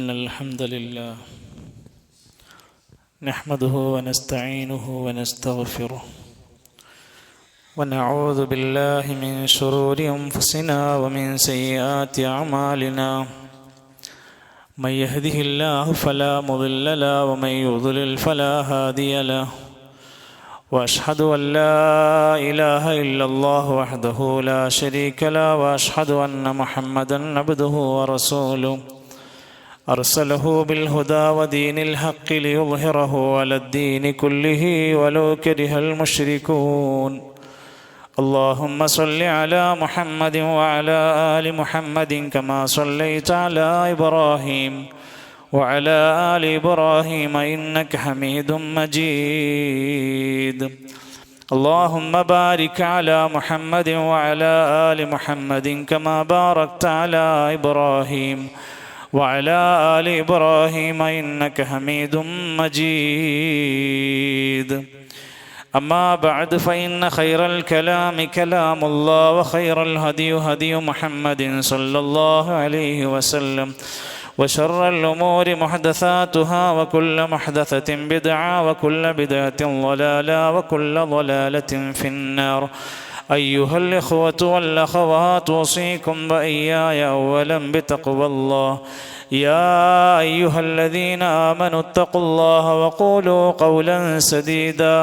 إن الحمد لله نحمده ونستعينه ونستغفره ونعوذ بالله من شرور أنفسنا ومن سيئات أعمالنا من يهده الله فلا مضل له ومن يضلل فلا هادي له وأشهد أن لا إله إلا الله وحده لا شريك له وأشهد أن محمدا عبده ورسوله أرسله بالهدى ودين الحق ليظهره على الدين كله ولو كره المشركون اللهم صل على محمد وعلى آل محمد كما صليت على إبراهيم وعلى آل إبراهيم إنك حميد مجيد اللهم بارك على محمد وعلى آل محمد كما باركت على إبراهيم وعلى آل إبراهيم إنك حميد مجيد أما بعد فإن خير الكلام كلام الله وخير الهدي هدي محمد صلى الله عليه وسلم وشر الأمور محدثاتها وكل محدثة بدعة وكل بدعة ضلالة وكل ضلالة في النار أيها الإخوة والأخوات أوصيكم وإياي أولا بتقوى الله يا أيها الذين آمنوا اتقوا الله وقولوا قولا سديدا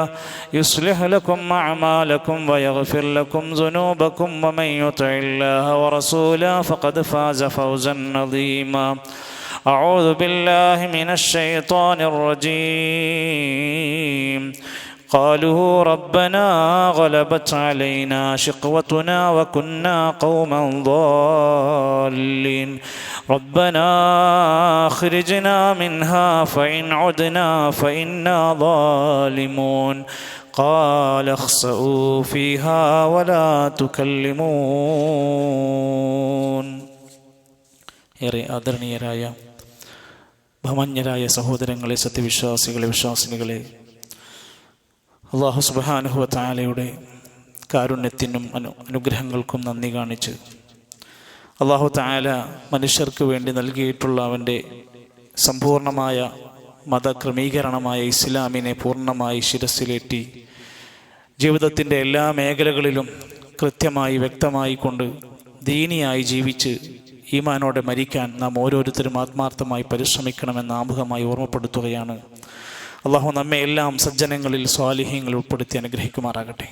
يصلح لكم أعمالكم ويغفر لكم ذنوبكم ومن يطع الله ورسوله فقد فاز فوزا عظيما أعوذ بالله من الشيطان الرجيم قالوا ربنا غلبت علينا شقوتنا وكنا قوما ضالين ربنا أخرجنا منها فإن عدنا فإنا ظالمون قال اخسئوا فيها ولا تكلمون ഏറെ ആദരണീയരായ ബഹുമാന്യരായ സഹോദരങ്ങളെ, സത്യവിശ്വാസികളെ, വിശ്വാസിനികളെ, അല്ലാഹു സുബ്ഹാനഹു വ തആലയുടെ കാരുണ്യത്തിനും അനുഗ്രഹങ്ങൾക്കും നന്ദി കാണിച്ച് അല്ലാഹു തആല മനുഷ്യർക്ക് വേണ്ടി നൽകിയിട്ടുള്ള അവൻ്റെ സമ്പൂർണമായ മതക്രമീകരണമായ ഇസ്ലാമിനെ പൂർണ്ണമായി ശിരസ്സിലേറ്റി ജീവിതത്തിൻ്റെ എല്ലാ മേഖലകളിലും കൃത്യമായി വ്യക്തമായി കൊണ്ട് ദീനിയായി ജീവിച്ച് ഈമാനോടെ മരിക്കാൻ നാം ഓരോരുത്തരും ആത്മാർത്ഥമായി പരിശ്രമിക്കണമെന്ന് ആമുഖമായി ഓർമ്മപ്പെടുത്തുകയാണ്. അള്ളാഹു നമ്മെ എല്ലാം സജ്ജനങ്ങളിൽ സ്വാലിഹ്യങ്ങളിൽ ഉൾപ്പെടുത്തി അനുഗ്രഹിക്കുമാറാകട്ടെ.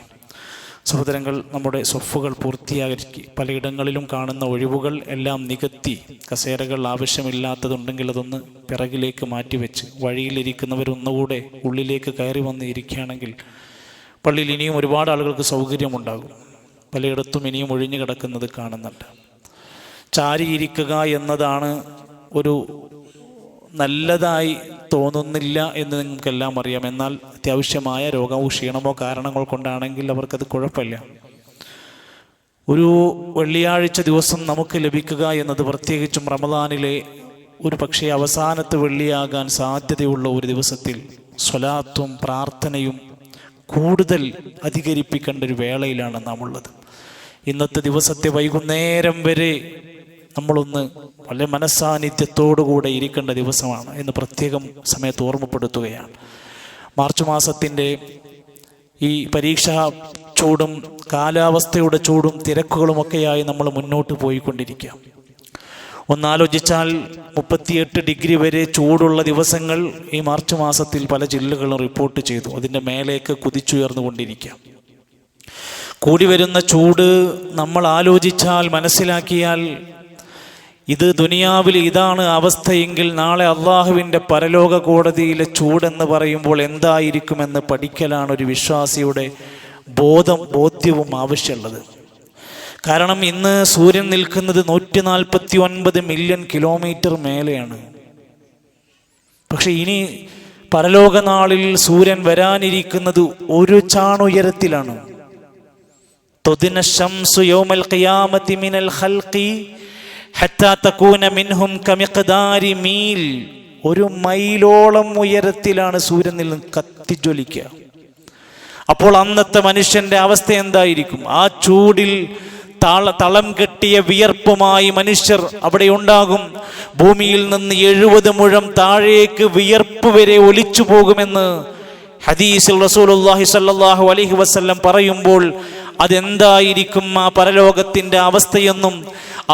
സഹോദരങ്ങൾ, നമ്മുടെ സ്വഫുകൾ പൂർത്തിയാക്കി പലയിടങ്ങളിലും കാണുന്ന ഒഴിവുകൾ എല്ലാം നികത്തി കസേരകൾ ആവശ്യമില്ലാത്തതുണ്ടെങ്കിൽ അതൊന്ന് പിറകിലേക്ക് മാറ്റിവെച്ച് വഴിയിലിരിക്കുന്നവരൊന്നുകൂടെ ഉള്ളിലേക്ക് കയറി വന്ന് ഇരിക്കുകയാണെങ്കിൽ പള്ളിയിൽ ഇനിയും ഒരുപാട് ആളുകൾക്ക് സൗകര്യമുണ്ടാകും. പലയിടത്തും ഇനിയും ഒഴിഞ്ഞു കിടക്കുന്നത് കാണുന്നുണ്ട്. ചാരിയിരിക്കുക എന്നതാണ് ഒരു നല്ലതായി തോന്നുന്നില്ല എന്ന് നിങ്ങൾക്കെല്ലാം അറിയാം. എന്നാൽ അത്യാവശ്യമായ രോഗമോ ക്ഷീണമോ കാരണങ്ങൾ കൊണ്ടാണെങ്കിൽ അവർക്കത് കുഴപ്പമില്ല. ഒരു വെള്ളിയാഴ്ച ദിവസം നമുക്ക് ലഭിക്കുക എന്നത് പ്രത്യേകിച്ചും റമദാനിലെ ഒരു പക്ഷേ അവസാനത്തെ വെള്ളിയാകാൻ സാധ്യതയുള്ള ഒരു ദിവസത്തിൽ സ്വലാത്തും പ്രാർത്ഥനയും കൂടുതൽ അധികരിപ്പിക്കേണ്ട ഒരു വേളയിലാണ് നാം ഉള്ളത്. ഇന്നത്തെ ദിവസത്തെ വൈകുന്നേരം വരെ നമ്മളൊന്ന് വളരെ മനസ്സാന്നിധ്യത്തോടുകൂടെ ഇരിക്കേണ്ട ദിവസമാണ് എന്ന് പ്രത്യേകം സമയത്ത് ഓർമ്മപ്പെടുത്തുകയാണ്. മാർച്ച് മാസത്തിൻ്റെ ഈ പരീക്ഷാ ചൂടും കാലാവസ്ഥയുടെ ചൂടും തിരക്കുകളുമൊക്കെയായി നമ്മൾ മുന്നോട്ട് പോയിക്കൊണ്ടിരിക്കുക. ഒന്നാലോചിച്ചാൽ 38 ഡിഗ്രി വരെ ചൂടുള്ള ദിവസങ്ങൾ ഈ മാർച്ച് മാസത്തിൽ പല ജില്ലകളും റിപ്പോർട്ട് ചെയ്തു. അതിൻ്റെ മേലേക്ക് കുതിച്ചുയർന്നുകൊണ്ടിരിക്കുക. കൂടി വരുന്ന ചൂട് നമ്മൾ ആലോചിച്ചാൽ മനസ്സിലാക്കിയാൽ ഇത് ദുനിയാവിൽ ഇതാണ് അവസ്ഥയെങ്കിൽ നാളെ അള്ളാഹുവിൻ്റെ പരലോക കോടതിയിലെ ചൂടെന്ന് പറയുമ്പോൾ എന്തായിരിക്കുമെന്ന് പഠിക്കലാണ് ഒരു വിശ്വാസിയുടെ ബോധ്യവും ആവശ്യമുള്ളത്. കാരണം ഇന്ന് സൂര്യൻ നിൽക്കുന്നത് 149 മില്യൺ കിലോമീറ്റർ മേലെയാണ്. പക്ഷെ ഇനി പരലോക നാളിൽ സൂര്യൻ വരാനിരിക്കുന്നത് ഒരു ചാണുയരത്തിലാണ്. തൊദിന ശംസു യൗമൽ ഖിയാമത്തി മിനൽ ഖൽഖി ഹത്താ തകൂന മിൻഹും കമിഖ്ദാരി മീൽ. 1 മൈലോളം ഉയരത്തിലാണ് സൂര്യൻ നിന്ന് കത്തിജ്വലിക്കുക. അപ്പോൾ അന്നത്തെ മനുഷ്യന്റെ അവസ്ഥ എന്തായിരിക്കും? ആ ചൂടിൽ തളം കെട്ടിയ വിയർപ്പുമായി മനുഷ്യർ അവിടെ ഉണ്ടാകും. ഭൂമിയിൽ നിന്ന് 70 മുഴം താഴേക്ക് വിയർപ്പ് വരെ ഒലിച്ചു പോകുമെന്ന് ഹദീസിൽ റസൂലുള്ളാഹി സ്വല്ലല്ലാഹു അലൈഹി വസല്ലം പറയുമ്പോൾ അതെന്തായിരിക്കും ആ പരലോകത്തിന്റെ അവസ്ഥയെന്നും,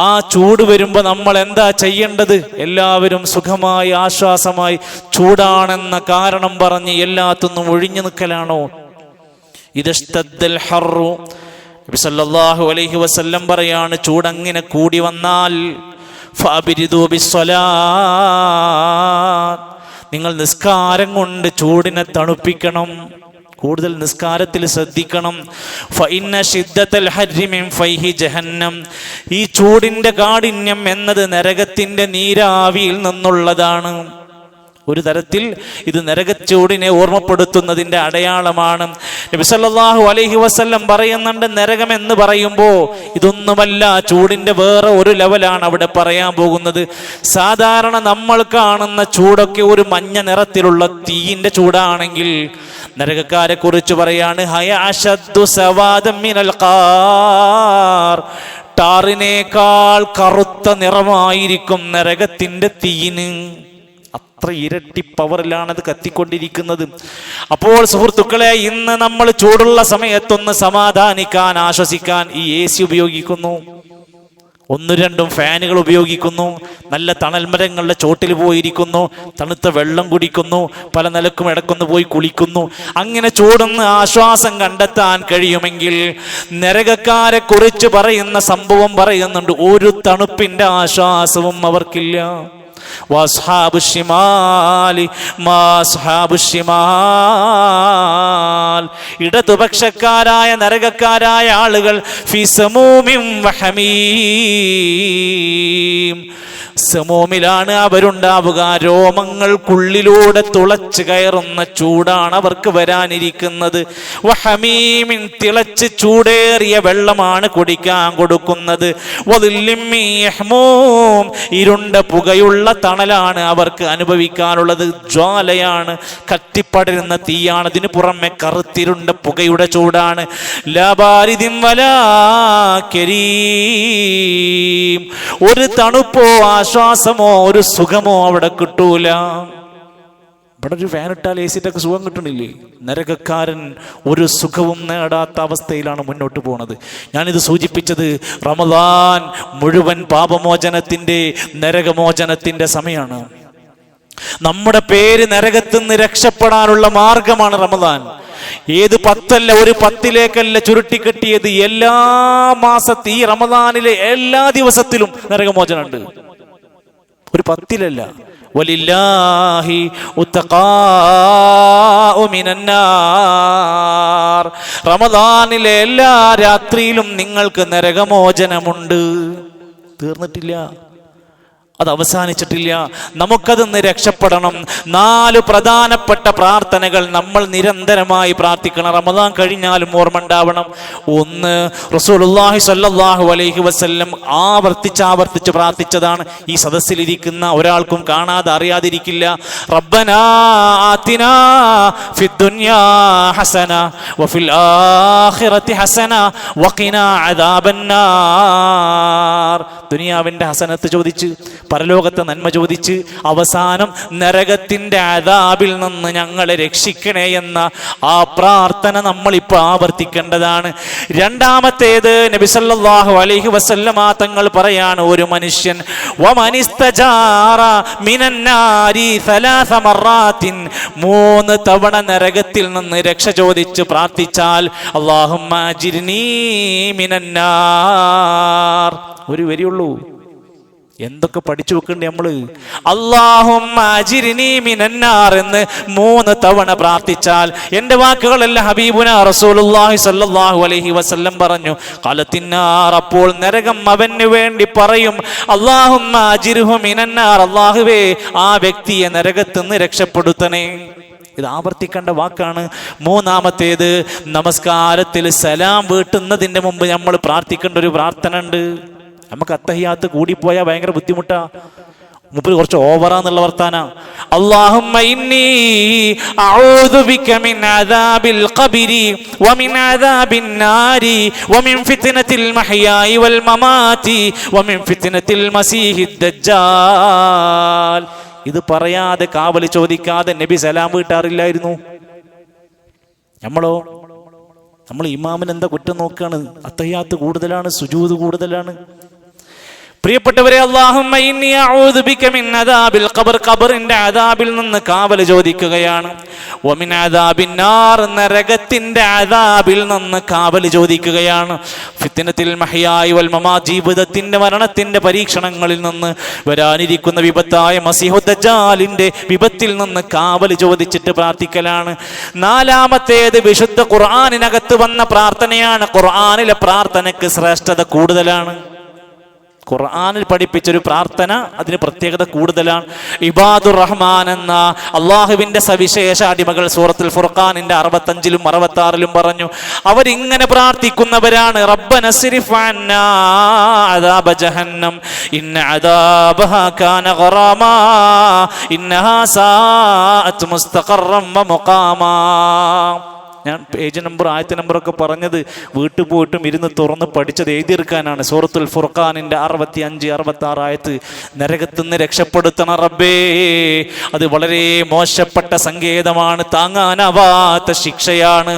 ആ ചൂട് വരുമ്പോൾ നമ്മൾ എന്താ ചെയ്യേണ്ടത്? എല്ലാവരും സുഖമായി ആശ്വാസമായി ചൂടാണെന്ന കാരണം പറഞ്ഞ് എല്ലാത്തുനിന്നും ഒഴിഞ്ഞു നിൽക്കലാണോ? ഇദസ്തദ്ദൽ ഹർറു, നബി സല്ലല്ലാഹു അലൈഹി വസല്ലം പറയാണ്, ചൂടങ്ങനെ കൂടി വന്നാൽ ഫഅബ്രിദൂ ബിസ്സലാത്ത്, നിങ്ങൾ നിസ്കാരം കൊണ്ട് ചൂടിനെ തണുപ്പിക്കണം, കൂടുതൽ നിസ്കാരത്തിൽ ശ്രദ്ധിക്കണം. ഫഇന്ന ശിദ്ദത്തൽ ഹർരി മിൻ ഫൈഹി ജഹന്നം, ഈ ചൂടിന്റെ കാഠിന്യം എന്നത് നരകത്തിന്റെ നീരാവിയിൽ നിന്നുള്ളതാണ്. ഒരു തരത്തിൽ ഇത് നരകച്ചൂടിനെ ഓർമ്മപ്പെടുത്തുന്നതിന്റെ അടയാളമാണ്. നബി സല്ലല്ലാഹു അലൈഹി വസല്ലം പറയുന്നുണ്ട്, നരകം എന്ന് പറയുമ്പോൾ ഇതൊന്നുമല്ല, ചൂടിന്റെ വേറെ ഒരു ലെവലാണ് അവിടെ പറയാൻ പോകുന്നത്. സാധാരണ നമ്മൾ കാണുന്ന ചൂടൊക്കെ ഒരു മഞ്ഞ നിറത്തിലുള്ള തീയിന്റെ ചൂടാണെങ്കിൽ, നരകക്കാരെ കുറിച്ച് പറയാണ്, ഹയ അശദ്ദു സവാദം മിനൽ ഖാർ, ടാറിനേക്കാൾ കറുത്ത നിറമായിരിക്കും നരകത്തിന്റെ തീയിന്. അത്ര ഇരട്ടി പവറിലാണ് അത് കത്തിക്കൊണ്ടിരിക്കുന്നത്. അപ്പോൾ സുഹൃത്തുക്കളെ, ഇന്ന് നമ്മൾ ചൂടുള്ള സമയത്തൊന്ന് സമാധാനിക്കാൻ, ആശ്വസിക്കാൻ ഈ AC ഉപയോഗിക്കുന്നു, 1-2 ഫാനുകൾ ഉപയോഗിക്കുന്നു, നല്ല തണൽ മരങ്ങളുടെ ചോട്ടിൽ പോയിരിക്കുന്നു, തണുത്ത വെള്ളം കുടിക്കുന്നു, പല നിലക്കും ഇടക്കൊന്ന് പോയി കുളിക്കുന്നു. അങ്ങനെ ചൂടൊന്ന് ആശ്വാസം കണ്ടെത്താൻ കഴിയുമെങ്കിൽ, നരകക്കാരെ കുറിച്ച് പറയുന്ന സംഭവം പറയുന്നുണ്ട്, ഒരു തണുപ്പിന്റെ ആശ്വാസവും അവർക്കില്ല. വസ്ഹാബു ശിമാലി മാ അസ്ഹാബു ശിമാൽ, ഇടതുപക്ഷക്കാരായ നരകക്കാരായ ആളുകൾ ഫി സമൂമിൻ വഹമീം, സമൂമിലാണ് അവരുണ്ടാവുക. രോമങ്ങൾക്കുള്ളിലൂടെ തുളച്ച് കയറുന്ന ചൂടാണ് അവർക്ക് വരാനിരിക്കുന്നത്. വഹമീമിൻ, തിളച്ച് ചൂടേറിയ വെള്ളമാണ് കുടിക്കാൻ കൊടുക്കുന്നത്. വദില്ലിൻ മിൻ യഹ്മൂം, ഇരുണ്ട പുകയുള്ള തണലാണ് അവർക്ക് അനുഭവിക്കാനുള്ളത്. ജ്വാലയാണ്, കത്തിപ്പടരുന്ന തീയാണ്. അതിന് പുറമെ കറുത്തിരുണ്ട പുകയുടെ ചൂടാണ്. ലാ ബാരിദിൻ വലാ കരീം, ഒരു തണുപ്പോ ആശ്വാസമോ ഒരു സുഖമോ അവിടെ കിട്ടൂല. ഇവിടെ ഒരു ഫാൻ ഇട്ടാൽ AC ട്ടൊക്കെ സുഖം കിട്ടണില്ലേ? നരകക്കാരൻ ഒരു സുഖവും നേടാത്ത അവസ്ഥയിലാണ് മുന്നോട്ട് പോകുന്നത്. ഞാനിത് സൂചിപ്പിച്ചത് റമദാൻ മുഴുവൻ പാപമോചനത്തിന്റെ, നരകമോചനത്തിന്റെ സമയമാണ്. നമ്മുടെ പേര് നരകത്തിൽ നിന്ന് രക്ഷപ്പെടാനുള്ള മാർഗമാണ് റമദാൻ. ഏത് 10 ഒരു 10ലേക്കല്ല ചുരുട്ടിക്കെട്ടിയത്. എല്ലാ മാസത്തെ ഈ റമദാനിലെ എല്ലാ ദിവസത്തിലും നരകമോചനമുണ്ട്, ഒരു 10ലല്ല. വലില്ലാഹി ഉത്തഖാഉ മിനന്നാർ, റമദാനിലെ എല്ലാ രാത്രിയിലും നിങ്ങൾക്ക് നരകമോചനമുണ്ട്. തീർന്നിട്ടില്ല, അത് അവസാനിച്ചിട്ടില്ല. നമുക്കതൊന്ന് രക്ഷപ്പെടണം. 4 പ്രധാനപ്പെട്ട പ്രാർത്ഥനകൾ നമ്മൾ നിരന്തരമായി പ്രാർത്ഥിക്കണം. റമദാൻ കഴിഞ്ഞാലും ഓർമ്മ ഉണ്ടാവണം. 1, റസൂലുള്ളാഹി സ്വല്ലല്ലാഹു അലൈഹി വസല്ലം ആവർത്തിച്ച് പ്രാർത്ഥിച്ചതാണ്. ഈ സദസ്സിലിരിക്കുന്ന ഒരാൾക്കും കാണാതെ അറിയാതിരിക്കില്ല. റബ്ബനാ ആതിനാ ഫിദ്ദുനിയാ ഹസന വഫിൽ ആഖിറതി ഹസന വഖിനാ അദാബന്നാർ. ദുനിയാവിന്റെ ഹസനത്ത് ചോദിച്ച്, പരലോകത്തെ നന്മ ചോദിച്ച്, അവസാനം നരകത്തിന്റെ അദാബിൽ നിന്ന് ഞങ്ങളെ രക്ഷിക്കണേ എന്ന ആ പ്രാർത്ഥന നമ്മളിപ്പോൾ ആവർത്തിക്കേണ്ടതാണ്. രണ്ടാമത്തേത്, നബി സല്ലല്ലാഹു അലൈഹി വസല്ലമ തങ്ങൾ പറയാണ്, ഒരു മനുഷ്യൻ വമനിസ്തജാറ മിനന്നാരി 3 മറാത്തിൻ, 3 തവണ നരകത്തിൽ നിന്ന് രക്ഷ ചോദിച്ച് പ്രാർത്ഥിച്ചാൽ, അല്ലാഹുമ്മ അജിർനീ മിനന്നാർ, ഒരു വരിയുള്ളൂ. എന്തൊക്കെ പഠിച്ചു വെക്കണ്ടേ നമ്മള്? അല്ലാഹുമ്മ അജിർനീ മിനന്നാർ എന്ന് 3 തവണ പ്രാർത്ഥിച്ചാൽ, എന്റെ വാക്കുകളല്ല, ഹബീബുനാ റസൂലുള്ളാഹി സ്വല്ലല്ലാഹു അലൈഹി വസല്ലം പറഞ്ഞു, ഖലത്തിന്നാർ, അപ്പോൾ നരകം അവന് വേണ്ടി പറയും, അല്ലാഹുമ്മ അജിർഹു മിനന്നാർ, അല്ലാഹുവേ ആ വ്യക്തിയെ നരകത്തിൽ നിന്ന് രക്ഷപ്പെടുത്തണേ. ഇത് ആവർത്തിക്കേണ്ട വാക്കാണ്. മൂന്നാമത്തേത്, നമസ്കാരത്തിൽ സലാം വീട്ടുന്നതിന്റെ മുമ്പ് നമ്മൾ പ്രാർത്ഥിക്കേണ്ട ഒരു പ്രാർത്ഥന ഉണ്ട്. നമുക്ക് അത്തഹിയാത്ത് കൂടിപ്പോയാൽ ഭയങ്കര ബുദ്ധിമുട്ടാ. മൂപ്പര് കുറച്ച് ഓവറാന്നുള്ള വർത്താന. അല്ലാഹുമ്മ ഇന്നി അഊദു ബിക മിൻ അദാബിൽ ഖബരി വമിൻ അദാബിൻ നാരി വമിൻ ഫിത്നത്തിൽ മഹ്യായി വൽ മമാതി വമിൻ ഫിത്നത്തിൽ മസീഹിദ് ദജ്ജാൽ. ഇത് പറയാതെ കാവല് ചോദിക്കാതെ നബി സലാം വീട്ടാറില്ലായിരുന്നു. നമ്മൾ ഇമാമിന് എന്താ കുറ്റം നോക്കുകയാണ്? അത്തഹിയാത്ത് കൂടുതലാണ്, സുജൂദ് കൂടുതലാണ്. പ്രിയപ്പെട്ടവരെ, അല്ലാഹുമ്മ ഇന്നി അഊദു ബിക മിൻ അദാബിൽ ഖബർ, ഖബറിന്റെ അദാബിൽ നിന്ന് കാവൽ ചോദിക്കുകയാണ്. വമിൻ അദാബിൻ നാർ, നരകത്തിന്റെ അദാബിൽ നിന്ന് കാവൽ ചോദിക്കുകയാണ്. ഫിത്നത്തിൽ മഹ്യായി വൽ മമാത്, ജീവിതത്തിന്റെ മരണത്തിന്റെ പരീക്ഷണങ്ങളിൽ നിന്ന് വരാനിരിക്കുന്ന വിപത്തായ മസീഹു ദജ്ജാലിന്റെ വിപത്തിൽ നിന്ന് കാവൽ ചോദിച്ചിട്ട് പ്രാർത്ഥിക്കലാണ്. നാലാമത്തേത് വിശുദ്ധ ഖുർആനിനകത്ത് വന്ന പ്രാർത്ഥനയാണ്. ഖുർആനിലെ പ്രാർത്ഥനയ്ക്ക് ശ്രേഷ്ഠത കൂടുതലാണ്. ഖുർആനിൽ പഠിപ്പിച്ചൊരു പ്രാർത്ഥന അതിന് പ്രത്യേകത കൂടുതലാണ്. ഇബാദുർ റഹ്മാൻ എന്ന അള്ളാഹുവിന്റെ സവിശേഷ അടിമകൾ സൂറത്തുൽ ഫുർഖാനിന്റെ 65-ലും 66-ലും പറഞ്ഞു. അവരിങ്ങനെ പ്രാർത്ഥിക്കുന്നവരാണ്. റബ്ബന സ്രിഫ് അന്നാ അദാബ ജഹന്നം ഇന്ന അദാബഹാ കാന ഗറാമാ ഇന്നഹാ സാഅത് മുസ്തഖറൻ വ മുഖാമാ. ഞാൻ പേജ് നമ്പർ, ആയത്ത് നമ്പറൊക്കെ പറഞ്ഞത് വീട്ടിൽ പോയിട്ടും ഇരുന്ന് തുറന്ന് പഠിച്ചത് എഴുതിയെടുക്കാനാണ്. സൂറത്തുൽ ഫുർഖാനിന്റെ 65, 66 ആയത്ത്. നരകത്തുനിന്ന് രക്ഷപ്പെടുത്തണ റബ്ബേ, അത് വളരെ മോശപ്പെട്ട സങ്കേതമാണ്, താങ്ങാനാവാത്ത ശിക്ഷയാണ്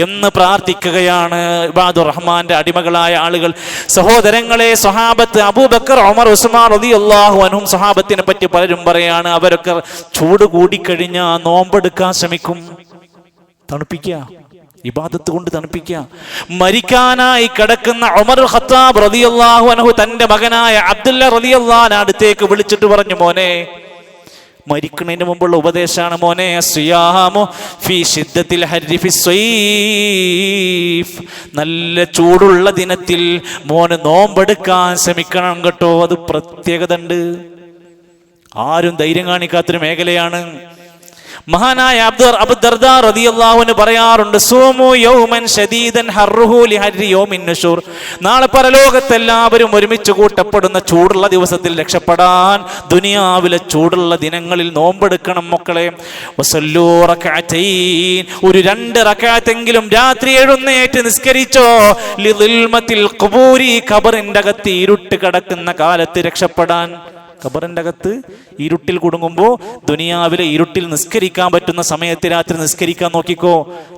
എന്ന് പ്രാർത്ഥിക്കുകയാണ് ഇബാദുർ റഹ്മാന്റെ അടിമകളായ ആളുകൾ. സഹോദരങ്ങളെ, സ്വഹാബത്ത് അബൂബക്കർ, ഉമർ, ഉസ്മാൻ റളിയല്ലാഹു അൻഹും സ്വഹാബത്തിനെ പറ്റി പലരും പറയാണ്, അവരൊക്കെ ചൂട് കൂടിക്കഴിഞ്ഞാൽ നോമ്പെടുക്കാൻ ശ്രമിക്കും. തണുപ്പിക്കുക, ഇബാദത്ത് കൊണ്ട് തണുപ്പിക്കുക. മരിക്കാനായി കിടക്കുന്ന ഉമർ ഖത്താബ് റളിയല്ലാഹു അൻഹു തന്റെ മകനായ അബ്ദുല്ല റളിയല്ലാഹു അൻഹു അടുത്തേക്ക് വിളിച്ചിട്ട് പറഞ്ഞു, മോനെ, മരിക്കുന്നതിന് മുമ്പുള്ള ഉപദേശമാണ് മോനെ, സിയാമു ഫീ ശിദ്ദത്തിൽ ഹർരി ഫിസ്സൈഫ്, നല്ല ചൂടുള്ള ദിനത്തിൽ മോന് നോമ്പെടുക്കാൻ ശ്രമിക്കണം കേട്ടോ. അത് പ്രത്യേകത ഉണ്ട്, ആരും ധൈര്യം കാണിക്കാത്തൊരു മേഖലയാണ്. മഹാനായ അബൂ ദർദാ റളിയല്ലാഹു അൻഹു പറയാറുണ്ട്, സൂമു യൗമൻ ശദീദൻ ഹർറുഹു ലിഹർരി യൗമിൻ നുശൂർ. നാളെ പരലോകത്ത് എല്ലാവരും ഒരുമിച്ച് കൂട്ടപ്പെടുന്ന ചൂടുള്ള ദിവസത്തിൽ രക്ഷപ്പെടാൻ ദുനിയാവിലെ ചൂടുള്ള ദിനങ്ങളിൽ നോമ്പെടുക്കണം മക്കളെ. വസല്ലൂ റകഅതൈൻ, ഒരു 2 റകഅത്തെങ്കിലും രാത്രി എഴുന്നേറ്റ് നിസ്കരിച്ചോ. ലിദിൽമത്തിൽ ഖുബൂരി, ഖബറിന്റെ അകത്ത് ഇരുട്ട് കിടക്കുന്ന കാലത്ത് രക്ഷപ്പെടാൻ. ഖബറിന്റെ അകത്ത് ഇരുട്ടിൽ കുടുങ്ങുമ്പോൾ ദുനിയാവിലെ ഇരുട്ടിൽ നിസ്കരിക്കാൻ പറ്റുന്ന സമയത്ത് രാത്രി നിസ്കരിക്കാൻ നോക്കിക്കോ.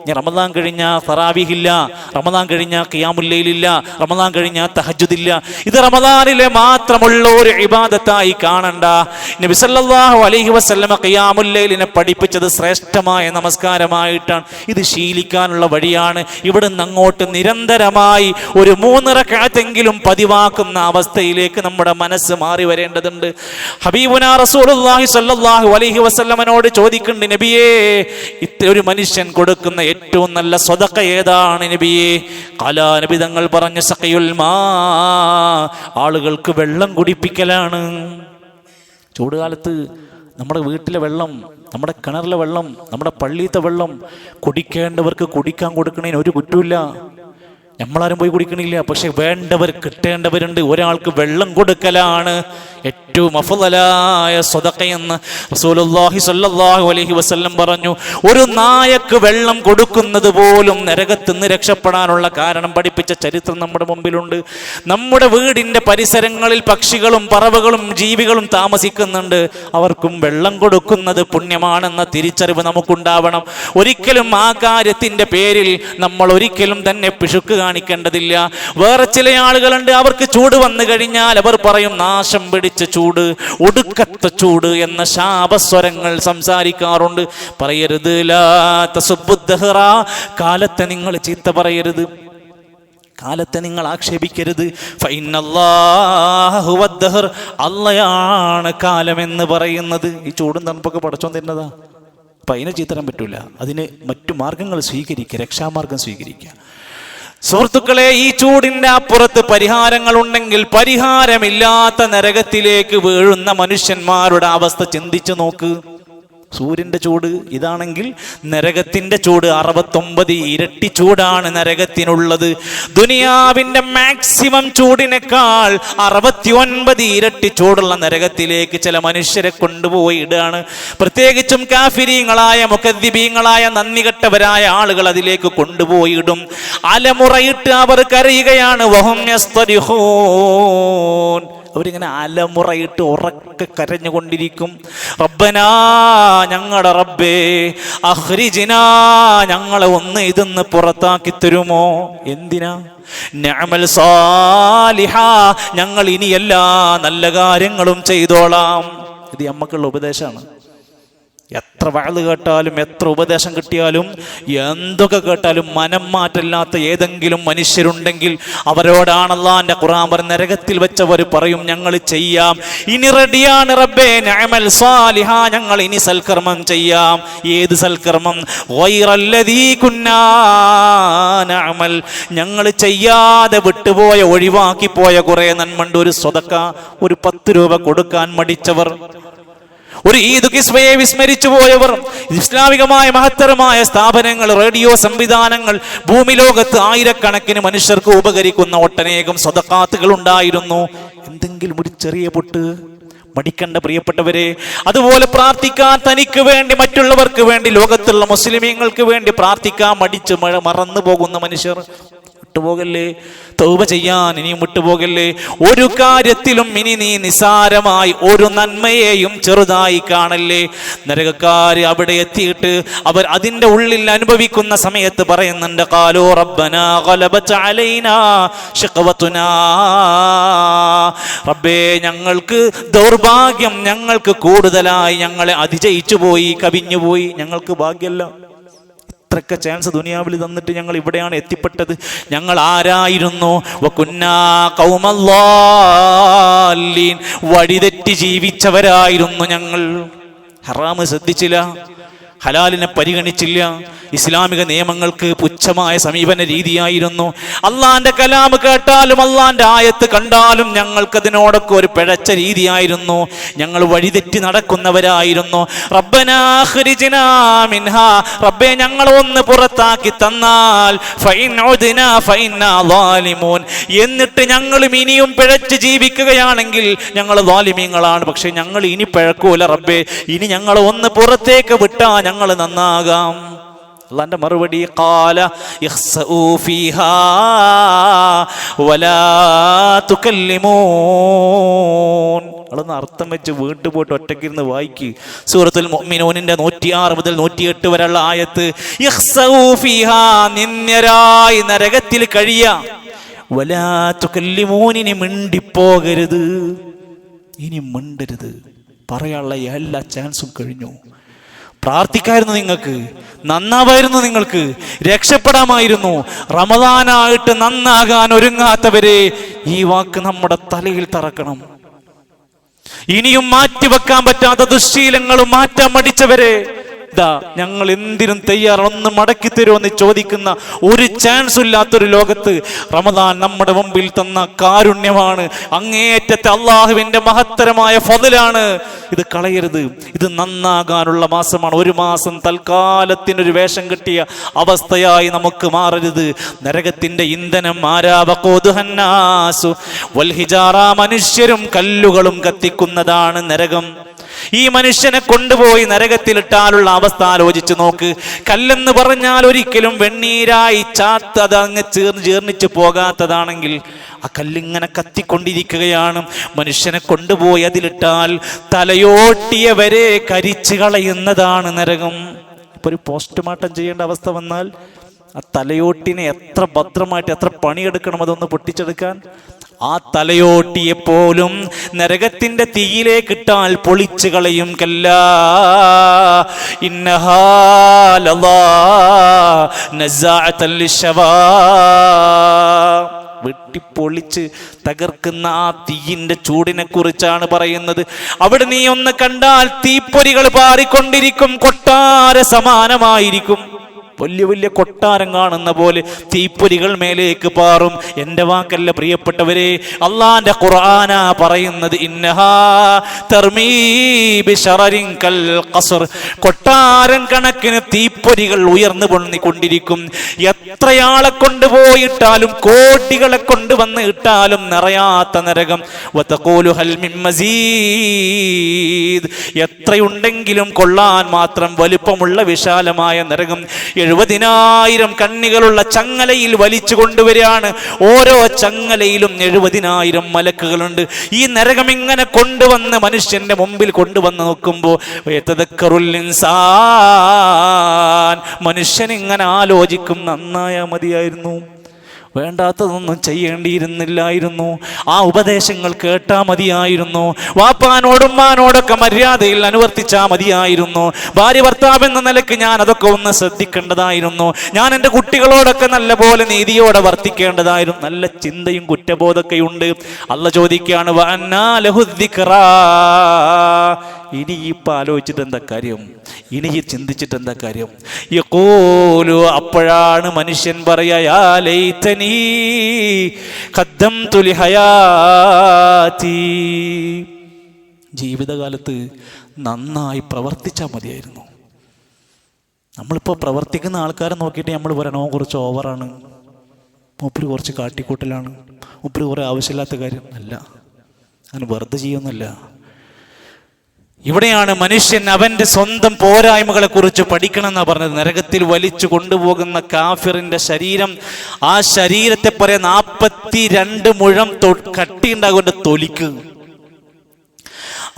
ഞാൻ റമദാൻ കഴിഞ്ഞാൽ തറാവീഹില്ല, റമദാൻ കഴിഞ്ഞാൽ ഖിയാമുൽ ലൈലില്ല, റമദാൻ കഴിഞ്ഞാൽ തഹജ്ജുദില്ല. ഇത് റമദാനിലെ മാത്രമുള്ള ഒരു ഇബാദത്തായി കാണണ്ട. നബി സല്ലല്ലാഹു അലൈഹി വസല്ലമ ഖിയാമുൽ ലൈലിനെ പഠിപ്പിച്ചത് ശ്രേഷ്ഠമായ നമസ്കാരമായിട്ടാണ്. ഇത് ശീലിക്കാനുള്ള വഴിയാണ്. ഇവിടുന്ന് അങ്ങോട്ട് നിരന്തരമായി ഒരു 3 റകഅത്തെങ്കിലും പതിവാക്കുന്ന അവസ്ഥയിലേക്ക് നമ്മുടെ മനസ്സ് മാറി വരേണ്ടതുണ്ട്. ഹബീബുനാ റസൂലുള്ളാഹി സ്വല്ലല്ലാഹു അലൈഹി വസല്ലമനോട് ചോദിക്കുന്നുണ്ട്, നബിയേ, ഒരു മനുഷ്യൻ കൊടുക്കുന്ന ഏറ്റവും നല്ല സ്വതക്ക ഏതാണ് നബിയേ? ഖാലാ, നബി തങ്ങൾ പറഞ്ഞു, സഖിയുൽ മാ, ആളുകൾക്ക് വെള്ളം കുടിപ്പിക്കലാണ്. ചൂടുകാലത്ത് നമ്മുടെ വീട്ടിലെ വെള്ളം, നമ്മുടെ കിണറിലെ വെള്ളം, നമ്മുടെ പള്ളിയിലത്തെ വെള്ളം കുടിക്കേണ്ടവർക്ക് കുടിക്കാൻ കൊടുക്കണതിന് ഒരു കുറ്റമില്ല. നമ്മളാരും പോയി കുടിക്കണില്ല, പക്ഷെ വേണ്ടവർ, കിട്ടേണ്ടവരുണ്ട്. ഒരാൾക്ക് വെള്ളം കൊടുക്കലാണ് ഏറ്റവും അഫ്ളലായ സ്വതഖയെന്ന് റസൂലുള്ളാഹി സ്വല്ലല്ലാഹു അലൈഹി വസല്ലം പറഞ്ഞു. ഒരു നായക്ക് വെള്ളം കൊടുക്കുന്നത് പോലും നരകത്തുനിന്ന് രക്ഷപ്പെടാനുള്ള കാരണം പഠിപ്പിച്ച ചരിത്രം നമ്മുടെ മുമ്പിലുണ്ട്. നമ്മുടെ വീടിന്റെ പരിസരങ്ങളിൽ പക്ഷികളും പറവകളും ജീവികളും താമസിക്കുന്നുണ്ട്. അവർക്കും വെള്ളം കൊടുക്കുന്നത് പുണ്യമാണെന്ന തിരിച്ചറിവ് നമുക്കുണ്ടാവണം. ഒരിക്കലും ആ കാര്യത്തിന്റെ പേരിൽ നമ്മൾ ഒരിക്കലും തന്നെ പിശുക്ക് കാണിക്കേണ്ടതില്ല. വേറെ ചില ആളുകളുണ്ട്, അവർക്ക് ചൂട് വന്നു കഴിഞ്ഞാൽ അവർ പറയും, നാശം പിടിച്ച ചൂട്, ഒടുക്കത്തെ ചൂട് എന്ന ശാപസ്വരങ്ങൾ സംസാരിക്കാറുണ്ട്. പറയരുത്. ലാ തസുബ്ബുദ്ദഹ്റ, കാലത്തെ നിങ്ങൾ ചീത്ത പറയരുത്, കാലത്തെ നിങ്ങൾ ആക്ഷേപിക്കരുത്. ഫഇന്നല്ലാഹു ഹുവദ്ദഹ്ർ, അല്ലാഹയാണ് കാലമെന്ന് പറയുന്നത്. ഈ ചൂടും തണുപ്പൊക്കെ പടച്ചോൻ തരുന്നതാ. അപ്പം അതിനെ ചീത്തരാൻ പറ്റൂല. അതിന് മറ്റു മാർഗങ്ങൾ സ്വീകരിക്കുക, രക്ഷാമാർഗം സ്വീകരിക്കുക. സുഹൃത്തുക്കളെ, ഈ ചൂടിന്റെ അപ്പുറത്ത് പരിഹാരങ്ങൾ ഉണ്ടെങ്കിൽ പരിഹാരമില്ലാത്ത നരകത്തിലേക്ക് വീഴുന്ന മനുഷ്യന്മാരുടെ അവസ്ഥ ചിന്തിച്ചു നോക്ക്. സൂര്യന്റെ ചൂട് ഇതാണെങ്കിൽ നരകത്തിന്റെ ചൂട് 69 ഇരട്ടി ചൂടാണ് നരകത്തിനുള്ളത്. ദുനിയാവിന്റെ മാക്സിമം ചൂടിനേക്കാൾ 69 ഇരട്ടി ചൂടുള്ള നരകത്തിലേക്ക് ചില മനുഷ്യരെ കൊണ്ടുപോയി ഇടാണ്. പ്രത്യേകിച്ചും കാഫിരീങ്ങളായ മുകദ്ദിബീങ്ങളായ നന്ദികെട്ടവരായ ആളുകൾ അതിലേക്ക് കൊണ്ടുപോയി ഇടും. അലമുറയിട്ട് അവർ കരയുകയാണ്. വഹും യസ്തരിഖൂൻ, അവരിങ്ങനെ അലമുറയിട്ട് ഉറക്കെ കരഞ്ഞുകൊണ്ടിരിക്കും. റബ്ബനാ, ഞങ്ങളുടെ റബ്ബേ, അഖ്രിജ്നാ, ഞങ്ങളെ ഒന്ന് ഇതിന്ന് പുറത്താക്കി തരുമോ? എന്തിനാ? നഅമൽ സാലിഹാ, ഞങ്ങൾ ഇനി എല്ലാ നല്ല കാര്യങ്ങളും ചെയ്തോളാം. ഇത് നമ്മക്കുള്ള ഉപദേശമാണ്. എത്ര വഅദ് കേട്ടാലും എത്ര ഉപദേശം കിട്ടിയാലും എന്തൊക്കെ കേട്ടാലും മനം മാറ്റമില്ലാത്ത ഏതെങ്കിലും മനുഷ്യരുണ്ടെങ്കിൽ അവരോടാണ് അല്ലാഹുവിന്റെ ഖുർആൻ പറഞ്ഞ നരകത്തിൽ വെച്ചവർ പറയും, ഞങ്ങൾ ചെയ്യാം, ഇനി റെഡിയാണ് റബ്ബേ, നഅമൽ സാലിഹാ, ഞങ്ങൾ ഇനി സൽക്കർമ്മം ചെയ്യാം. ഏത് സൽക്കർമ്മം? ഗൈറല്ലദീ കുന്നാ നഅമൽ, ഞങ്ങൾ ചെയ്യാതെ വിട്ടുപോയ ഒഴിവാക്കിപ്പോയ കുറെ നന്മണ്ട്. ഒരു സ്വതക്ക, ഒരു 10 രൂപ കൊടുക്കാൻ മടിച്ചവർ, ഒരു ഈദ് കിസ്വയെ വിസ്മരിച്ചു പോയവർ, ഇസ്ലാമികമായ മഹത്തരമായ സ്ഥാപനങ്ങൾ, റേഡിയോ സംവിധാനങ്ങൾ, ഭൂമി ലോകത്ത് ആയിരക്കണക്കിന് മനുഷ്യർക്ക് ഉപകരിക്കുന്ന ഒട്ടനേകം സ്വതക്കാത്തുകൾ ഉണ്ടായിരുന്നു. എന്തെങ്കിലും ഒരു ചെറിയ പൊട്ട് മടിക്കണ്ട പ്രിയപ്പെട്ടവരെ. അതുപോലെ പ്രാർത്ഥിക്കാൻ, തനിക്ക് വേണ്ടി, മറ്റുള്ളവർക്ക് വേണ്ടി, ലോകത്തുള്ള മുസ്ലിമീങ്ങൾക്ക് വേണ്ടി പ്രാർത്ഥിക്കാൻ മടിച്ച് മറന്നു പോകുന്ന മനുഷ്യർ. വിട്ടുപോകല്ലേ, തൗബ ചെയ്യാൻ ഇനിയും വിട്ടുപോകല്ലേ. ഒരു കാര്യത്തിലും ഇനി നീ നിസാരമായി ഒരു നന്മയെയും ചെറുതായി കാണല്ലേ. നരകക്കാര് അവിടെ എത്തിയിട്ട് അവർ അതിൻ്റെ ഉള്ളിൽ അനുഭവിക്കുന്ന സമയത്ത് പറയുന്നുണ്ട്, ഖാലൂ റബ്ബനാ ഗലബത് അലൈനാ ശഖവതുനാ, റബ്ബേ ഞങ്ങൾക്ക് ദൗർഭാഗ്യം, ഞങ്ങൾക്ക് കൂടുതലായി, ഞങ്ങളെ അതിജയിച്ചു പോയി, കവിഞ്ഞുപോയി, ഞങ്ങൾക്ക് ഭാഗ്യമല്ല. ഇത്രയൊക്കെ ചാൻസ് ദുനിയാവിൽ തന്നിട്ട് ഞങ്ങൾ ഇവിടെയാണ് എത്തിപ്പെട്ടത്. ഞങ്ങൾ ആരായിരുന്നു? വകുന്നാ ഖൗമൻ ളാല്ലീൻ, വഴിതെറ്റി ജീവിച്ചവരായിരുന്നു ഞങ്ങൾ. ഹറാമ് ശ്രദ്ധിച്ചില്ല, ഹലാലിനെ പരിഗണിച്ചില്ല, ഇസ്ലാമിക നിയമങ്ങൾക്ക് പുച്ഛമായ സമീപന രീതിയായിരുന്നു. അള്ളാന്റെ കലാം കേട്ടാലും അള്ളാന്റെ ആയത്ത് കണ്ടാലും ഞങ്ങൾക്കതിനോടൊക്കെ ഒരു പിഴച്ച രീതിയായിരുന്നു. ഞങ്ങൾ വഴിതെറ്റി നടക്കുന്നവരായിരുന്നു. റബ്ബനാ അഖ്രിജ്നാ മിൻഹാ, റബ്ബേ ഞങ്ങളെ ഒന്ന് പുറത്താക്കി തന്നാൽ, ഫഇൻ ഉദ്നാ ഫഇന്നാ ളാലിമൂൻ, എന്നിട്ട് ഞങ്ങളും ഇനിയും പിഴച്ച് ജീവിക്കുകയാണെങ്കിൽ ഞങ്ങൾ ളാലിമീങ്ങളാണ്. പക്ഷെ ഞങ്ങൾ ഇനി പിഴക്കൂല റബ്ബേ, ഇനി ഞങ്ങൾ ഒന്ന് പുറത്തേക്ക് വിട്ടാ ഞങ്ങൾ നന്നാകാം. അള്ളാന്റെ മറുപടി, ഖാല ഇഖ്സഊ ഫീഹാ വലാ തുകല്ലിമൂൻ. അതൊന്ന് അർത്ഥം വെച്ച് വീട്ടിൽ പോയിട്ട് ഒറ്റയ്ക്കിരുന്ന് വായിക്ക്. സൂറത്തുൽ മുഅ്മിനൂനിന്റെ 106 മുതൽ 108 വരെയുള്ള ആയത്ത്. ഇഖ്സഊ ഫീഹാ, നിന്ദ്യരായി നരകത്തിൽ കഴിയാ. വലാ തുകല്ലിമൂൻ, ഇനി മിണ്ടിപ്പോകരുത്, ഇനി മിണ്ടരുത്. പറയാനുള്ള എല്ലാ ചാൻസും കഴിഞ്ഞു. പ്രാർത്ഥിക്കായിരുന്നു നിങ്ങൾക്ക്, നന്നാവായിരുന്നു നിങ്ങൾക്ക്, രക്ഷപ്പെടാമായിരുന്നു. റമദാനായിട്ട് നന്നാകാൻ ഒരുങ്ങാത്തവരെ ഈ വാക്ക് നമ്മുടെ തലയിൽ തറക്കണം. ഇനിയും മാറ്റിവെക്കാൻ പറ്റാത്ത ദുശ്ശീലങ്ങളും മാറ്റാൻ മടിച്ചവരെ, ദാ ഞങ്ങൾ എന്തിനും തയ്യാറാണ്, ഒന്ന് മടക്കി തരുമെന്ന് ചോദിക്കുന്ന ഒരു ചാൻസ് ഇല്ലാത്തൊരു ലോകത്ത് റമദാൻ നമ്മുടെ മുമ്പിൽ തന്ന കാരുണ്യമാണ്, അങ്ങേയറ്റത്തെ അള്ളാഹുവിന്റെ മഹത്തരമായ ഫضലാണ്. ഇത് കളയരുത്. ഇത് നന്നാകാനുള്ള മാസമാണ്. ഒരു മാസം തൽക്കാലത്തിനൊരു വേഷം കെട്ടിയ അവസ്ഥയായി നമുക്ക് മാറരുത്. നരകത്തിന്റെ ഇന്ധനം ആരാവഖൂദുഹന്നാസു വൽ ഹിജാറ, മനുഷ്യരും കല്ലുകളും കത്തിക്കുന്നതാണ് നരകം. ഈ മനുഷ്യനെ കൊണ്ടുപോയി നരകത്തിലിട്ടാലുള്ള അവസ്ഥ ആലോചിച്ച് നോക്ക്. കല്ലെന്ന് പറഞ്ഞാൽ ഒരിക്കലും വെണ്ണീരായി ചാത്തത് അങ്ങ് ജീർണിച്ചു പോകാത്തതാണെങ്കിൽ ആ കല്ലിങ്ങനെ കത്തിക്കൊണ്ടിരിക്കുകയാണ്. മനുഷ്യനെ കൊണ്ടുപോയി അതിലിട്ടാൽ തലയോട്ടിയവരെ കരിച്ചു കളയുന്നതാണ് നരകം. ഇപ്പൊ ഒരു പോസ്റ്റ്മോർട്ടം ചെയ്യേണ്ട അവസ്ഥ വന്നാൽ ആ തലയോട്ടിനെ എത്ര ഭദ്രമായിട്ട് എത്ര പണിയെടുക്കണം അതൊന്ന് പൊട്ടിച്ചെടുക്കാൻ. ആ തലയോട്ടിയെപ്പോലും നരകത്തിന്റെ തീയിലേക്കിട്ടാൽ പൊളിച്ചു കളയും. കല്ലാ ഇന്നഹാ ലളാ നസാഅതൻ ലിശവാ, വെട്ടിപ്പൊളിച്ച് തകർക്കുന്ന ആ തീയിന്റെ ചൂടിനെ കുറിച്ചാണ് പറയുന്നത്. അവിടെ നീ ഒന്ന് കണ്ടാൽ തീപ്പൊരികൾ പാറിക്കൊണ്ടിരിക്കും, കൊട്ടാര സമാനമായിരിക്കും. വലിയ വലിയ കൊട്ടാരം കാണുന്ന പോലെ തീപ്പൊരികൾ മേലേക്ക് പാറും. എൻ്റെ വാക്കല്ല പ്രിയപ്പെട്ടവരെ, അള്ളാന്റെ ഖുർആനാ പറയുന്നത്. ഇന്നഹാ തർമീ ബിശറരിൻ കൽ ഖസ്ർ. കൊട്ടാരം കണക്കിന് തീപ്പൊരികൾ ഉയർന്നു പൊങ്ങിക്കൊണ്ടിരിക്കും. എത്രയാളെ കൊണ്ടുപോയിട്ടാലും കോടികളെ കൊണ്ടുവന്ന് ഇട്ടാലും നിറയാത്ത നരകം. വതഖൂലു ഹൽ മിൻ മസീദ്. എത്രയുണ്ടെങ്കിലും കൊള്ളാൻ മാത്രം വലുപ്പമുള്ള വിശാലമായ നരകം. 70,000 കണ്ണികളുള്ള ചങ്ങലയിൽ വലിച്ചു കൊണ്ടുവരികയാണ്. ഓരോ ചങ്ങലയിലും 70,000 മലക്കുകളുണ്ട്. ഈ നരകം ഇങ്ങനെ കൊണ്ടുവന്ന് മനുഷ്യന്റെ മുമ്പിൽ കൊണ്ടുവന്ന് നോക്കുമ്പോൾ മനുഷ്യൻ ഇങ്ങനെ ആലോചിക്കും, നന്നായാ മതിയായിരുന്നു, വേണ്ടാത്തതൊന്നും ചെയ്യേണ്ടിയിരുന്നില്ലായിരുന്നു, ആ ഉപദേശങ്ങൾ കേട്ടാ മതിയായിരുന്നു, വാപ്പാനോടും ഉമ്മാനോടൊക്കെ മര്യാദയിൽ അനുവർത്തിച്ചാൽ മതിയായിരുന്നു, ഭാര്യ ഭർത്താവ് എന്ന നിലയ്ക്ക് ഞാൻ അതൊക്കെ ഒന്ന് ശ്രദ്ധിക്കേണ്ടതായിരുന്നു, ഞാൻ എൻ്റെ കുട്ടികളോടൊക്കെ നല്ല പോലെ നീതിയോടെ വർത്തിക്കേണ്ടതായിരുന്നു. നല്ല ചിന്തയും കുറ്റബോധമൊക്കെയുണ്ട്. അള്ള ചോദിക്കുകയാണ്, വഅന്നാ ലഹുദ്ദിക്റാ. ഇനി ഇപ്പം ആലോചിച്ചിട്ട് എന്താ കാര്യം? ഇനി ചിന്തിച്ചിട്ട് എന്താ കാര്യം? യഖൂലു. അപ്പോഴാണ് മനുഷ്യൻ പറയാ, യാ ലൈതനീ ഖദ്ദംതു ലിഹയാതി. ജീവിതകാലത്ത് നന്നായി പ്രവർത്തിച്ചാൽ മതിയായിരുന്നു. നമ്മളിപ്പോൾ പ്രവർത്തിക്കുന്ന ആൾക്കാരെ നോക്കിയിട്ട് നമ്മൾ പറയണോ കുറച്ച് ഓവറാണ്, മൂപ്പര് കുറച്ച് കാട്ടിക്കൂട്ടലാണ്, മൂപ്പര് കുറേ ആവശ്യമില്ലാത്ത കാര്യം അല്ല, അങ്ങനെ വെറുതെ ചെയ്യുന്നില്ല. ഇവിടെയാണ് മനുഷ്യൻ അവന്റെ സ്വന്തം പോരായ്മകളെ കുറിച്ച് പഠിക്കണം എന്നാ പറഞ്ഞത്. നരകത്തിൽ വലിച്ചു കൊണ്ടുപോകുന്ന കാഫിറിന്റെ ശരീരം, ആ ശരീരത്തെ പറയാൻ 42 മുഴം കട്ടിയുണ്ടാകും തൊലിക്ക്.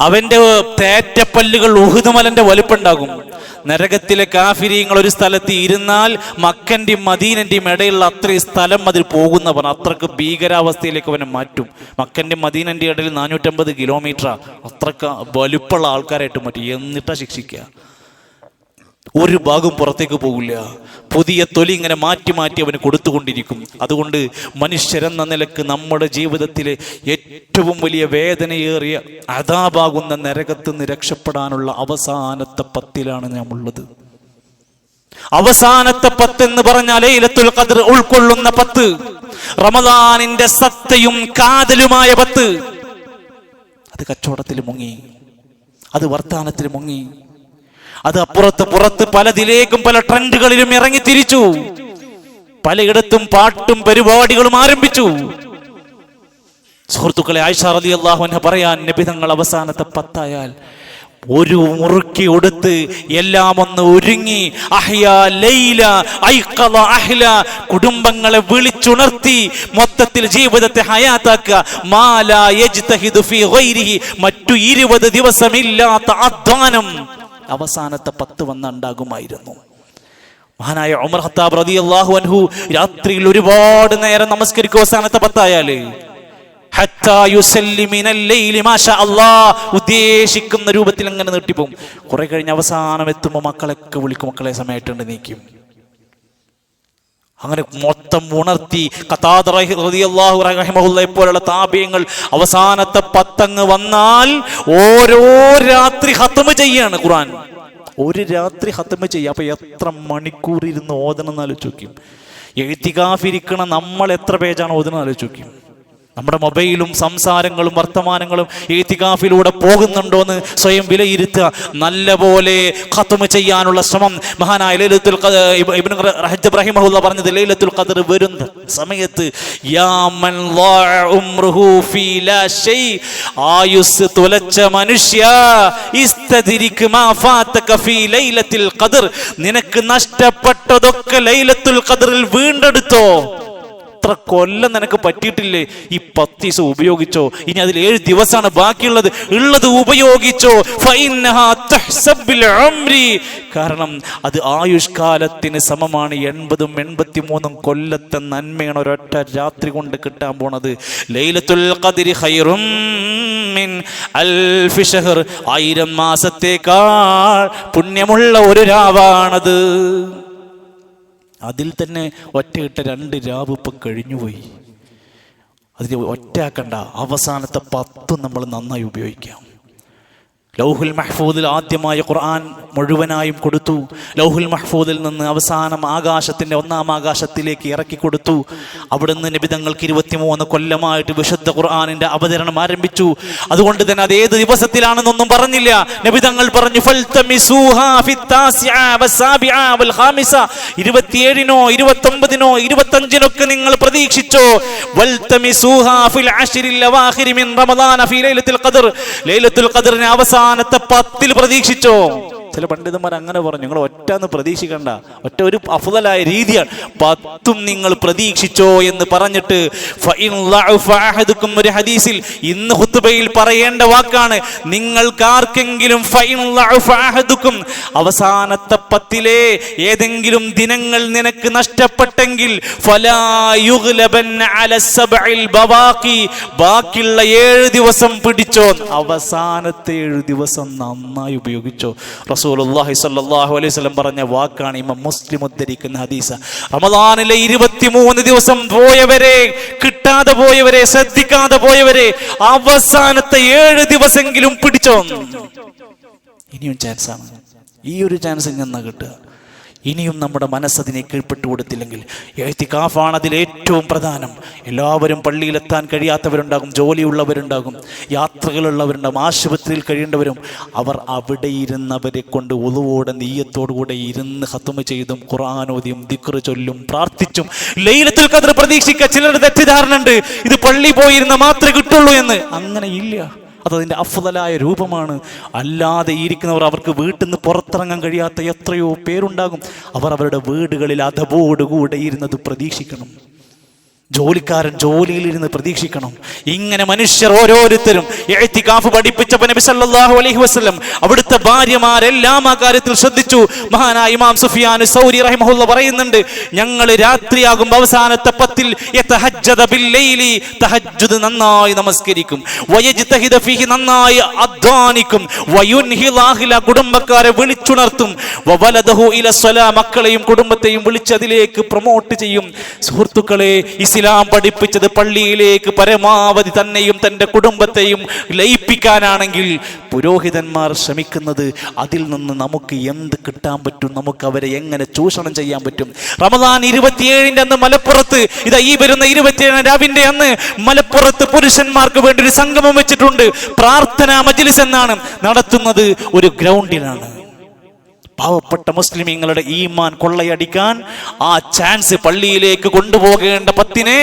അവന്റെ തേറ്റപ്പല്ലുകൾ ഉഹുദ് മലന്റെ വലുപ്പുണ്ടാകും. നരകത്തിലെ കാഫിരീങ്ങൾ ഒരു സ്ഥലത്ത് ഇരുന്നാൽ മക്കന്റെയും മദീനന്റെയും ഇടയിലുള്ള അത്രയും സ്ഥലം അതിൽ പോകുന്ന പറഞ്ഞു. അത്രക്ക് ഭീകരാവസ്ഥയിലേക്ക് അവനെ മാറ്റും. മക്കന്റെയും മദീനന്റെ ഇടയിൽ 450 കിലോമീറ്റർ, അത്രക്ക് വലുപ്പമുള്ള ആൾക്കാരായിട്ട് മാറ്റും. എന്നിട്ടാ ശിക്ഷിക്കുക. ഒരു ഭാഗം പുറത്തേക്ക് പോകില്ല. പുതിയ തൊലി ഇങ്ങനെ മാറ്റി മാറ്റി അവന് കൊടുത്തുകൊണ്ടിരിക്കും. അതുകൊണ്ട് മനുഷ്യരെന്ന നിലക്ക് നമ്മുടെ ജീവിതത്തിലെ ഏറ്റവും വലിയ വേദനയേറിയ അദാബാകുന്ന നരകത്ത് നിന്ന് രക്ഷപ്പെടാനുള്ള അവസാനത്തെ 10-ലാണ് നമ്മളുള്ളത്. അവസാനത്തെ 10 എന്ന് പറഞ്ഞാൽ ലൈലത്തുൽ ഖദ്ർ ഉൾക്കൊള്ളുന്ന 10, റമദാനിന്റെ സത്തയും കാതലുമായ 10. അത് കച്ചവടത്തിൽ മുങ്ങി, അത് വർത്താനത്തിൽ മുങ്ങി, അത് അപ്പുറത്ത് പുറത്ത് പലതിലേക്കും പല ട്രെൻഡുകളിലും ഇറങ്ങി തിരിച്ചു. പലയിടത്തും പാട്ടും പരിപാടികളും ആരംഭിച്ചു. സുഹൃത്തുക്കളെ, ആയിഷ റളിയല്ലാഹു അൻഹ പറയാൻ, നബി തങ്ങൾ അവസാനത്തെ 10 ആയാൽ ഒരു മുറുക്കി ഉടുത്ത് എല്ലാം ഒന്ന് ഒരുങ്ങി, അഹ്യാ ലൈല ഐഖള അഹ്ല, കുടുംബങ്ങളെ വിളിച്ചുണർത്തി മൊത്തത്തിൽ ജീവിതത്തെ ഹയാത്താക്കുക. മാലാ യജ്തഹിദു ഫീ ഗൈരിഹി, മറ്റു 20 ദിവസമില്ലാത്ത അധ്വാനം അവസാനത്തെ 10 വന്നുണ്ടാകുമായിരുന്നു. മഹാനായ ഉമർ ഖത്താബ് റളിയല്ലാഹു അൻഹു രാത്രിയിൽ ഒരുപാട് നേരം നമസ്കരിക്കും. അവസാനത്തെ 10 ആയാല് ഹത്താ യുസല്ലി മിനൽ ലൈലി മാഷാ അല്ലാഹ്, ഉദ്ദേശിക്കുന്ന രൂപത്തിൽ അങ്ങനെ നീട്ടിപ്പോകും. കുറെ കഴിഞ്ഞ് അവസാനം എത്തുമ്പോൾ മക്കളൊക്കെ വിളിക്കും, മക്കളെ സമയമായിട്ടുണ്ട് നീക്കും. അങ്ങനെ മൊത്തം ഉണർത്തി. ഖതാദ റളിയല്ലാഹു റഹിമഹുല്ലാഹി പോലുള്ള താബിഈങ്ങൾ അവസാനത്തെ 10 വന്നാൽ ഓരോ രാത്രി ഖത്മ ചെയ്യാണ് ഖുർആൻ. ഒരു രാത്രി ഖത്മ ചെയ്യുക. അപ്പൊ എത്ര മണിക്കൂർ ഇരുന്ന് ഓതണം എന്ന് ആലോചിച്ച് നോക്കും. എഴുത്തികാഫിരിക്കണ നമ്മൾ എത്ര പേജാണ് ഓതണം ആലോചിച്ച് നോക്കും. നമ്മുടെ മൊബൈലും സംസാരങ്ങളും വർത്തമാനങ്ങളും ഇഅ്തികാഫിലൂടെ പോകുന്നുണ്ടോ എന്ന് സ്വയം വിലയിരുത്തുക. നല്ല പോലെ ഖത്മ ചെയ്യാനുള്ള ശ്രമം. മഹാനായ ലൈലത്തുൽ ഖദ്ർ ഇബ്നു റജബ് റഹിമഹുല്ലാഹ് പറഞ്ഞത്, ലൈലത്തുൽ ഖദ്ർ വരുന്ന സമയത്ത് യാ മൻ ളാഅ ഉംറുഹു ഫീ ലാ ഷൈ, ആയുസ് തുലച്ച മനുഷ്യ, ഇസ്തദ്രിക് മാ ഫാതക ഫീ ലൈലത്തുൽ ഖദ്ർ, നിനക്ക് നഷ്ടപ്പെട്ടതൊക്കെ ലൈലത്തുൽ ഖദ്റിൽ വീണ്ടെടുത്തോ. എത്ര കൊല്ലം നിനക്ക് പറ്റിയിട്ടില്ലേ, ഈ 10 ദിവസം ഉപയോഗിച്ചോ. ഇനി അതിൽ 7 ദിവസമാണ് ബാക്കിയുള്ളത്, ഉള്ളത് ഉപയോഗിച്ചോ. കാരണം അത് ആയുഷ്കാലത്തിന് സമമാണ്. 80ഉം 83ഉം കൊല്ലത്തെ നന്മയാണ് ഒരൊറ്റ രാത്രി കൊണ്ട് കിട്ടാൻ പോണത്. ലൈലത്തുൽ ഖദ്രി ഖൈറും മിൻ അൽഫി ശഹർ, 1000 മാസത്തേക്കാൾ പുണ്യമുള്ള ഒരു രാവാണത്. അതിൽ തന്നെ ഒറ്റയിട്ട 2 രാവ് ഇപ്പം കഴിഞ്ഞുപോയി. അതിന് ഒറ്റയാക്കണ്ട. അവസാനത്തെ 10 നമ്മൾ നന്നായി ഉപയോഗിക്കാം. ലൗഹുൽ മഹ്ഫൂദിൽ ആദ്യമായ ഖുർആൻ മുഴുവനായും കൊടുത്തു. ലൗഹുൽ മഹ്ഫൂദിൽ നിന്ന് അവസാനം ആകാശത്തിന്റെ 1-ാം ആകാശത്തിലേക്ക് ഇറക്കി കൊടുത്തു. അവിടുന്ന് നബി തങ്ങൾക്ക് 23 കൊല്ലമായിട്ട് വിശുദ്ധ ഖുർആനിന്റെ അവതരണം ആരംഭിച്ചു. അതുകൊണ്ട് തന്നെ അത് ഏത് ദിവസത്തിലാണെന്നൊന്നും പറഞ്ഞില്ല. നബി തങ്ങൾ പറഞ്ഞു 27-നോ 29-നോ 25-നൊക്കെ നിങ്ങൾ പ്രതീക്ഷിച്ചോ. ലൈലത്തുൽ ഖദ്റിനെ അവസാനത്തെ 10-ൽ പ്രതീക്ഷിച്ചോ. ചില പണ്ഡിതന്മാർ അങ്ങനെ പറഞ്ഞു, നിങ്ങൾ ഒറ്റന്ന് പ്രതീക്ഷിക്കണ്ട, ഒറ്റ ഒരു അഫ്ളലായ രീതിയാണ്, 10ഉം നിങ്ങൾ പ്രതീക്ഷിച്ചോ എന്ന് പറഞ്ഞിട്ട് ഒരു ഹദീസിൽ ഇന്ന് ഖുത്ബയിൽ പറയേണ്ട വാക്കാണ്, നിങ്ങൾക്കാർക്കെങ്കിലും അവസാനത്തെ 10-ലെ ഏതെങ്കിലും ദിനങ്ങൾ നിനക്ക് നഷ്ടപ്പെട്ടെങ്കിൽ ബാക്കിയുള്ള 7 ദിവസം പിടിച്ചോ, അവസാനത്തെ 7 ദിവസം നന്നായി ഉപയോഗിച്ചോ. റസൂലുള്ളാഹി സ്വല്ലല്ലാഹു അലൈഹി വസല്ലം പറഞ്ഞ വാക്കാണ് ഇമാം മുസ്ലിം ഉദ്ധരിക്കുന്ന ഹദീസ്. റമദാനിലെ 23 ദിവസം പോയവരെ, കിട്ടാതെ പോയവരെ, ശ്രദ്ധിക്കാതെ പോയവരെ അവസാനത്തെ 7 ദിവസമെങ്കിലും പിടിച്ചോ. ഇനിയും ചാൻസാണ്, ഈ ഒരു ചാൻസ് ഇങ്ങനെ കിട്ടുക. ഇനിയും നമ്മുടെ മനസ്സതിനെ കീഴ്പ്പെട്ടു കൊടുത്തില്ലെങ്കിൽ ഇഅ്തികാഫാണ് അതിൽ ഏറ്റവും പ്രധാനം. എല്ലാവരും പള്ളിയിലെത്താൻ കഴിയാത്തവരുണ്ടാകും, ജോലിയുള്ളവരുണ്ടാകും, യാത്രകളുള്ളവരുണ്ടാകും, ആശുപത്രിയിൽ കഴിയേണ്ടവരും. അവർ അവിടെ ഇരുന്നവരെ കൊണ്ട് ഉളുവോടെ നിയ്യത്തോടുകൂടെ ഇരുന്ന് ഖത്മ ചെയ്തും ഖുർആനോദിയും ദിക്ർ ചൊല്ലും പ്രാർത്ഥിച്ചും ലൈലത്തുൽ ഖദ്ർ പ്രതീക്ഷിക്കുക. ചിലരുടെ തെറ്റിദ്ധാരണ ഉണ്ട്, ഇത് പള്ളി പോയിരുന്ന മാത്രമേ കിട്ടുള്ളൂ എന്ന്. അങ്ങനെ ഇല്ല, അതതിൻ്റെ അഫ്ളലായ രൂപമാണ്. അല്ലാതെ ഇരിക്കുന്നവർ, അവർക്ക് വീട്ടിൽ നിന്ന് പുറത്തിറങ്ങാൻ കഴിയാത്ത എത്രയോ പേരുണ്ടാകും. അവർ അവരുടെ വീടുകളിൽ അദബോടുകൂടെ ഇരുന്നത് പ്രതീക്ഷിക്കണം. ജോലിക്കാരൻ ജോലിയിലിരുന്ന് പ്രതീക്ഷിക്കണം. ഇങ്ങനെ മനുഷ്യർ ഓരോരുത്തരും ഇഅ്തികാഫ് പഠിപ്പിച്ചപ്പോൾ നബി സല്ലല്ലാഹു അലൈഹി വസല്ലം അവിടുത്തെ ഭാര്യമാരെല്ലാം ആ കാര്യത്തിൽ ശ്രദ്ധിച്ചു. മഹാനായ ഇമാം സുഫിയാൻ സൗരി റഹിമഹുല്ലാഹ് പറയുന്നുണ്ട്, ഞങ്ങൾ രാത്രിയാകുമ്പോൾ അവസാനത്തെ 10-ൽ യതഹജ്ജദ ബില്ലൈലി, തഹജ്ജുദ് നന്നായി നമസ്കരിക്കും, വയജ്തഹിദ ഫീഹി, നന്നായി അധ്വാനിക്കും, വയുൻഹിൽ അഹ്ല, കുടുംബക്കാരെ വിളിച്ചുണർത്തും, വവലദഹു ഇല സ്വലാ, മക്കളെയും കുടുംബത്തെയും വിളിച്ച് അതിലേക്ക് പ്രൊമോട്ട് ചെയ്യും. സുഹൃത്തുക്കളെ, ഇസ്ലാം പഠിപ്പിച്ചത് പള്ളിയിലേക്ക് പരമാവധി തന്നെയും തൻ്റെ കുടുംബത്തെയും ലയിപ്പിക്കാനാണെങ്കിൽ പുരോഹിതന്മാർ ശ്രമിക്കുന്നത് അതിൽ നിന്ന് നമുക്ക് എന്ത് കിട്ടാൻ പറ്റും, നമുക്ക് അവരെ എങ്ങനെ ചൂഷണം ചെയ്യാൻ പറ്റും. റമദാൻ 27-ന്റെ അന്ന് മലപ്പുറത്ത്, ഇതാ ഈ വരുന്ന 27 രാവിന്റെ അന്ന് മലപ്പുറത്ത് പുരുഷന്മാർക്ക് വേണ്ടി ഒരു സംഗമം വെച്ചിട്ടുണ്ട്. പ്രാർത്ഥനാ മജ്ലിസ് എന്നാണ് നടത്തുന്നത്, ഒരു ഗ്രൗണ്ടിലാണ്. പാവപ്പെട്ട മുസ്ലിമീങ്ങളുടെ ഈമാൻ കൊള്ളയടിക്കാൻ ആ ചാൻസ്, പള്ളിയിലേക്ക് കൊണ്ടുപോകേണ്ട 10-നെ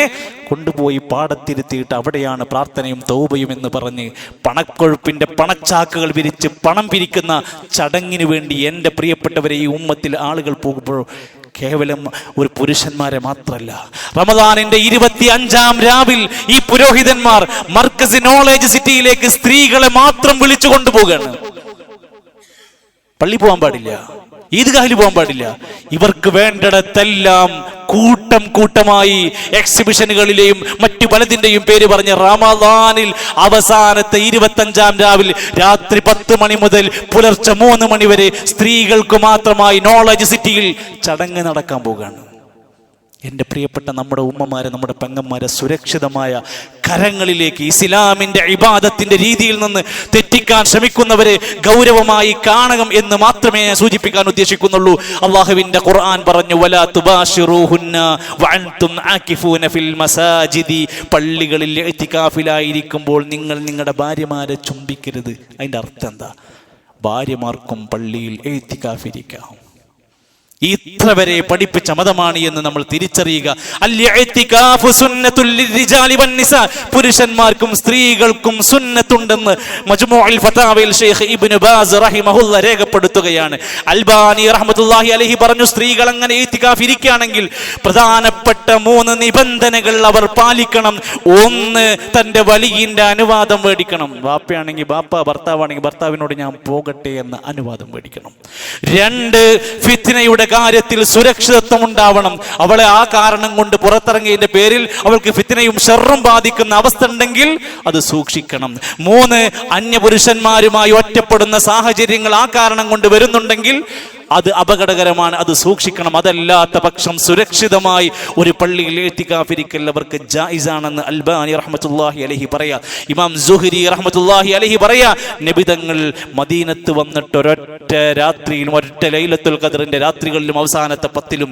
കൊണ്ടുപോയി പാടത്തിരുത്തിയിട്ട് അവിടെയാണ് പ്രാർത്ഥനയും തൗബയും എന്ന് പറഞ്ഞ് പണക്കൊഴുപ്പിന്റെ പണച്ചാക്കുകൾ വിരിച്ച് പണം പിരിക്കുന്ന ചടങ്ങിന് വേണ്ടി എൻ്റെ പ്രിയപ്പെട്ടവരെ ഈ ഉമ്മത്തിൽ ആളുകൾ പോകുമ്പോൾ കേവലം ഒരു പുരുഷന്മാരെ മാത്രമല്ല, റമദാനിന്റെ 25-ാം രാവിൽ ഈ പുരോഹിതന്മാർ മർക്കസ് നോളേജ് സിറ്റിയിലേക്ക് സ്ത്രീകളെ മാത്രം വിളിച്ചു കൊണ്ടുപോകുകയാണ്. പള്ളി പോകാൻ പാടില്ല, ഈദ്ഗാഹിൽ പോകാൻ പാടില്ല. ഇവർക്ക് വേണ്ടിടത്തെല്ലാം കൂട്ടം കൂട്ടമായി എക്സിബിഷനുകളിലെയും മറ്റു പലതിൻ്റെയും പേര് പറഞ്ഞ് റമദാനിൽ അവസാനത്തെ 25-ാം രാവിൽ രാത്രി 10 മണി മുതൽ പുലർച്ചെ 3 മണി വരെ സ്ത്രീകൾക്ക് മാത്രമായി നോളജ് സിറ്റിയിൽ ചടങ്ങ് നടക്കാൻ പോകുകയാണ്. എൻ്റെ പ്രിയപ്പെട്ട നമ്മുടെ ഉമ്മമാരെ, നമ്മുടെ പെങ്ങന്മാരെ സുരക്ഷിതമായ കരങ്ങളിലേക്ക് ഇസ്ലാമിൻ്റെ ഇബാദത്തിന്റെ രീതിയിൽ നിന്ന് തെറ്റിക്കാൻ ശ്രമിക്കുന്നവരെ ഗൗരവമായി കാണണം എന്ന് മാത്രമേ ഞാൻ സൂചിപ്പിക്കാൻ ഉദ്ദേശിക്കുന്നുള്ളൂ. അല്ലാഹുവിൻ്റെ ഖുർആൻ പറഞ്ഞു, വലാ തുബാശിറൂഹുന്ന വഅൻതും ആകിഫൂന ഫിൽ മസാജിദി, പള്ളികളിൽ ഇഅ്തികാഫിലായിരിക്കുമ്പോൾ നിങ്ങൾ നിങ്ങളുടെ ഭാര്യമാരെ ചുംബിക്കരുത്. അതിൻ്റെ അർത്ഥം എന്താ? ഭാര്യമാർക്കും പള്ളിയിൽ ഇഅ്തികാഫിരിക്കാം. ഇത്ര വരെ പഠിപ്പിച്ച മതമാണ് എന്ന് നമ്മൾ തിരിച്ചറിയുക. അൽ-ഇഅ്തികാഫു സുന്നത്തുൽ ലിർരിജാലി വന്നിസാ, പുരുഷന്മാർക്കും സ്ത്രീകൾക്കും സുന്നത്തുണ്ടെന്ന് മജ്മൂഉൽ ഫതാവയിൽ ശൈഖ് ഇബ്നു ബാസ് റഹിമഹുല്ലാ രേഖപ്പെടുത്തുകയാണ്. അൽബാനി റഹ്മത്തുള്ളാഹി അലൈഹി പറഞ്ഞു, സ്ത്രീകൾ അങ്ങനെ ഇഅ്തികാഫ് ഇരിക്കുകയാണെങ്കിൽ പ്രധാനപ്പെട്ട 3 നിബന്ധനകൾ അവർ പാലിക്കണം. 1, തൻ്റെ വലിയിൻ്റെ അനുവാദം മേടിക്കണം. ബാപ്പയാണെങ്കിൽ ബാപ്പ, ഭർത്താവാണെങ്കിൽ ഭർത്താവിനോട് ഞാൻ പോകട്ടെ എന്ന അനുവാദം മേടിക്കണം. 2, ഫിത്നയുടെ കാര്യത്തിൽ സുരക്ഷിതത്വം ഉണ്ടാവണം. അവളെ ആ കാരണം കൊണ്ട് പുറത്തിറങ്ങിയതിന്റെ പേരിൽ അവൾക്ക് ഫിത്നയും ഷർറും ബാധിക്കുന്ന അവസ്ഥ ഉണ്ടെങ്കിൽ അത് സൂക്ഷിക്കണം. 3, അന്യപുരുഷന്മാരുമായി ഒറ്റപ്പെടുന്ന സാഹചര്യങ്ങൾ ആ കാരണം കൊണ്ട് വരുന്നുണ്ടെങ്കിൽ അത് അപകടകരമാണ്, അത് സൂക്ഷിക്കണം. അതല്ലാത്ത പക്ഷം സുരക്ഷിതമായി ഒരു പള്ളിയിൽ ഇഅ്തികാഫിരിക്കൽ അവർക്ക് ജായിസാണെന്ന് അൽബാനി റഹ്മത്തുള്ളാഹി അലൈഹി പറയാ. ഇമാം സുഹരി റഹ്മത്തുള്ളാഹി അലൈഹി പറയാ, നബി തങ്ങൾ മദീനത്ത് വന്നിട്ട് ഒരൊറ്റ ഒരൊറ്റ രാത്രിയിലും ഒരൊറ്റ ലൈലത്തുൽ ഖദറിന്റെ രാത്രികളിലും അവസാനത്തെ 10ലും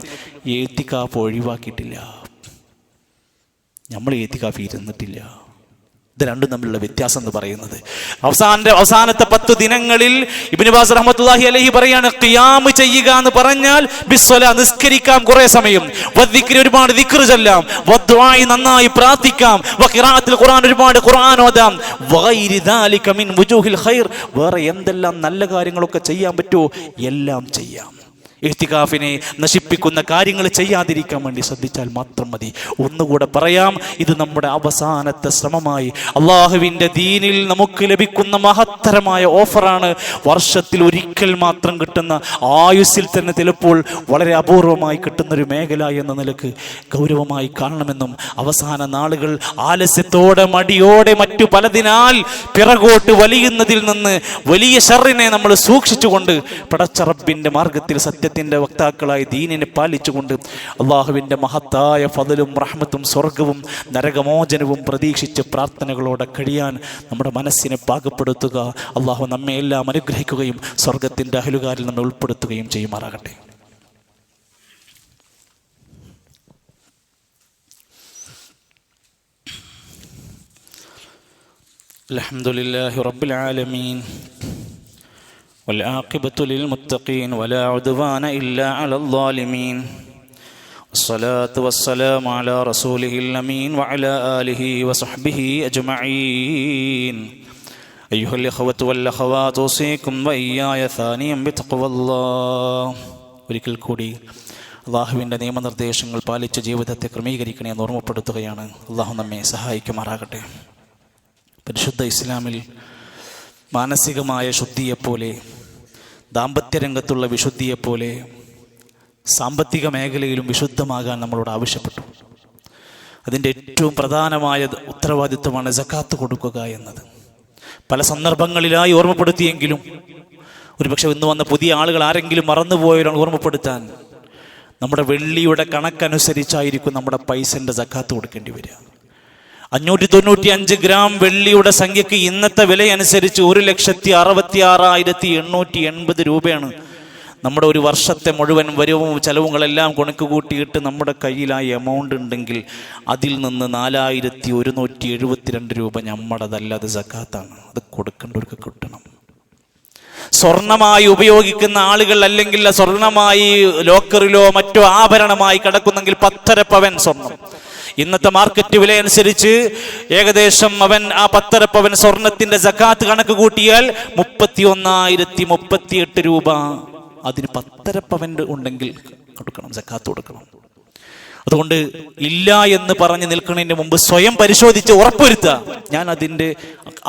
ഇഅ്തികാഫ് ഒഴിവാക്കിയിട്ടില്ല. നമ്മൾ ഇഅ്തികാഫ് ഇരുന്നിട്ടില്ല. ഇത് രണ്ടും തമ്മിലുള്ള വ്യത്യാസം എന്ന് പറയുന്നത് അവസാനത്തെ 10 ദിനങ്ങളിൽ ഇബ്നു ബാസ് റഹ്മത്തുള്ളാഹി അലൈഹി പറയാണ്, ഖിയാം ചെയ്യുക എന്ന് പറഞ്ഞാൽ ബിസ്സലാ, നിസ്കരിക്കാം കുറെ സമയം, വദ്ദിക്രി, ഒരുപാട് ദിക്ർ ചൊല്ലാം, വദ്ദുആഇ, നന്നായി പ്രാർത്ഥിക്കാം, വഖിറാഅത്തുൽ ഖുർആൻ, ഒരുപാട് ഖുർആൻ ഓതാം, വഗൈരി ദാലിക മിൻ വുജൂഹിൽ ഖൈർ, വേറെ എന്തെല്ലാം നല്ല കാര്യങ്ങളൊക്കെ ചെയ്യാൻ പറ്റുമോ എല്ലാം ചെയ്യാം. ഇഹ്തികാഫിനെ നശിപ്പിക്കുന്ന കാര്യങ്ങൾ ചെയ്യാതിരിക്കാൻ വേണ്ടി ശ്രദ്ധിച്ചാൽ മാത്രം മതി. ഒന്നുകൂടെ പറയാം, ഇത് നമ്മുടെ അവസാനത്തെ ശ്രമമായി അള്ളാഹുവിൻ്റെ ദീനിൽ നമുക്ക് ലഭിക്കുന്ന മഹത്തരമായ ഓഫറാണ്. വർഷത്തിൽ ഒരിക്കൽ മാത്രം കിട്ടുന്ന, ആയുസ്സിൽ തന്നെ ചിലപ്പോൾ വളരെ അപൂർവമായി കിട്ടുന്നൊരു മേഖല എന്ന നിലക്ക് ഗൗരവമായി കാണണമെന്നും, അവസാന നാളുകൾ ആലസ്യത്തോടെ മടിയോടെ മറ്റു പലതിനാൽ പിറകോട്ട് വലിയുന്നതിൽ നിന്ന് വലിയ ശർറിനെ നമ്മൾ സൂക്ഷിച്ചുകൊണ്ട് പടച്ച റബ്ബിൻ്റെ മാർഗത്തിൽ സത്യത്തിൻ്റെ വക്താക്കളായി ദീനിനെ പാലിച്ചുകൊണ്ട് അള്ളാഹുവിൻ്റെ മഹത്തായ ഫദലും റഹ്മത്തും സ്വർഗവും നരകമോചനവും പ്രതീക്ഷിച്ച് പ്രാർത്ഥനകളോടെ കഴിയാൻ നമ്മുടെ മനസ്സിനെ പാകപ്പെടുത്തുക. അള്ളാഹു നമ്മെ എല്ലാം അനുഗ്രഹിക്കുകയും സ്വർഗത്തിൻ്റെ അഹലുകാരിൽ നമ്മെ ഉൾപ്പെടുത്തുകയും ചെയ്യുമാറാകട്ടെ. അൽഹംദുലില്ലാഹി റബ്ബിൽ ആലമീൻ والعاقبة للمتقين ولا عدوان إلا على الظالمين والصلاة والسلام على رسوله الأمين وعلى آله وصحبه أجمعين أيها الإخوة والأخوات أوصيكم وإياي ثانيا بتقوى الله. ഒരിക്കൽ കൂടി അള്ളാഹുവിൻ്റെ നിയമനിർദ്ദേശങ്ങൾ പാലിച്ച് ജീവിതത്തെ ക്രമീകരിക്കണേ എന്ന് ഓർമ്മപ്പെടുത്തുകയാണ്. അള്ളാഹു നമ്മെ സഹായിക്കുമാറാകട്ടെ. പരിശുദ്ധ ഇസ്ലാമിൽ മാനസികമായ ശുദ്ധിയെപ്പോലെ, ദാമ്പത്യരംഗത്തുള്ള വിശുദ്ധിയെപ്പോലെ സാമ്പത്തിക മേഖലയിലും വിശുദ്ധമാകാൻ നമ്മളോട് ആവശ്യപ്പെട്ടു. അതിൻ്റെ ഏറ്റവും പ്രധാനമായ ഉത്തരവാദിത്വമാണ് സകാത്ത് കൊടുക്കുക എന്നത്. പല സന്ദർഭങ്ങളിലായി ഓർമ്മപ്പെടുത്തിയെങ്കിലും ഒരുപക്ഷെ ഇന്ന് വന്ന പുതിയ ആളുകൾ ആരെങ്കിലും മറന്നുപോയവരാണ് ഓർമ്മപ്പെടുത്താൻ. നമ്മുടെ വെള്ളിയുടെ കണക്കനുസരിച്ചായിരിക്കും നമ്മുടെ പൈസൻ്റെ സകാത്ത് കൊടുക്കേണ്ടി വരിക. 595 ഗ്രാം വെള്ളിയുടെ സംഖ്യക്ക് ഇന്നത്തെ വിലയനുസരിച്ച് 1,66,880 രൂപയാണ്. നമ്മുടെ ഒരു വർഷത്തെ മുഴുവൻ വരവും ചെലവുകളെല്ലാം കണക്ക് കൂട്ടിയിട്ട് നമ്മുടെ കയ്യിലായി എമൗണ്ട് ഉണ്ടെങ്കിൽ അതിൽ നിന്ന് 4,172 രൂപ നമ്മുടേതല്ല, അത് സകാത്താണ്. അത് കൊടുക്കേണ്ടവർക്ക് കിട്ടണം. സ്വർണമായി ഉപയോഗിക്കുന്ന ആളുകൾ, അല്ലെങ്കിൽ സ്വർണമായി ലോക്കറിലോ മറ്റോ ആഭരണമായി കിടക്കുന്നെങ്കിൽ 1.5 പവൻ സ്വർണം. ഇന്നത്തെ മാർക്കറ്റ് വില അനുസരിച്ച് ഏകദേശം അവൻ ആ 1.5 പവൻ സ്വർണത്തിന്റെ സകാത്ത് കണക്ക് കൂട്ടിയാൽ 31,038 രൂപ. അതിന് 1.5 പവൻ ഉണ്ടെങ്കിൽ കൊടുക്കണം, സകാത്ത് കൊടുക്കണം. അതുകൊണ്ട് ഇല്ല എന്ന് പറഞ്ഞ് നിൽക്കുന്നതിന് മുമ്പ് സ്വയം പരിശോധിച്ച് ഉറപ്പുവരുത്തുക, ഞാൻ അതിൻ്റെ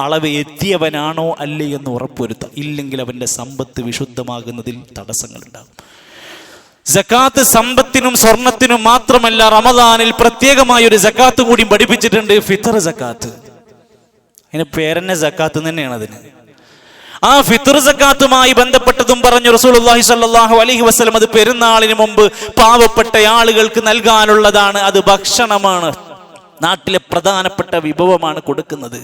അളവ് എത്തിയവനാണോ അല്ലേ എന്ന് ഉറപ്പുവരുത്തുക. ഇല്ലെങ്കിൽ അവൻ്റെ സമ്പത്ത് വിശുദ്ധമാകുന്നതിൽ തടസ്സങ്ങളുണ്ടാകും. സകാത്ത് സമ്പത്തിനും സ്വർണത്തിനും മാത്രമല്ല, റമദാനിൽ പ്രത്യേകമായ ഒരു സകാത്ത് കൂടി പഠിപ്പിച്ചിട്ടുണ്ട്, ഫിത്ർ സകാത്ത്. അതിന് പേരെന്നെ സകാത്ത് തന്നെയാണ്. അതിന് ആ ഫിത്ർ സകാത്തുമായി ബന്ധപ്പെട്ടതും പറഞ്ഞു റസൂലുള്ളാഹി സ്വല്ലല്ലാഹു അലൈഹി വസല്ലം. അത് പെരുന്നാളിന് മുമ്പ് പാവപ്പെട്ട ആളുകൾക്ക് നൽകാനുള്ളതാണ്. അത് ഭക്ഷണമാണ്, നാട്ടിലെ പ്രധാനപ്പെട്ട വിഭവമാണ് കൊടുക്കുന്നത്.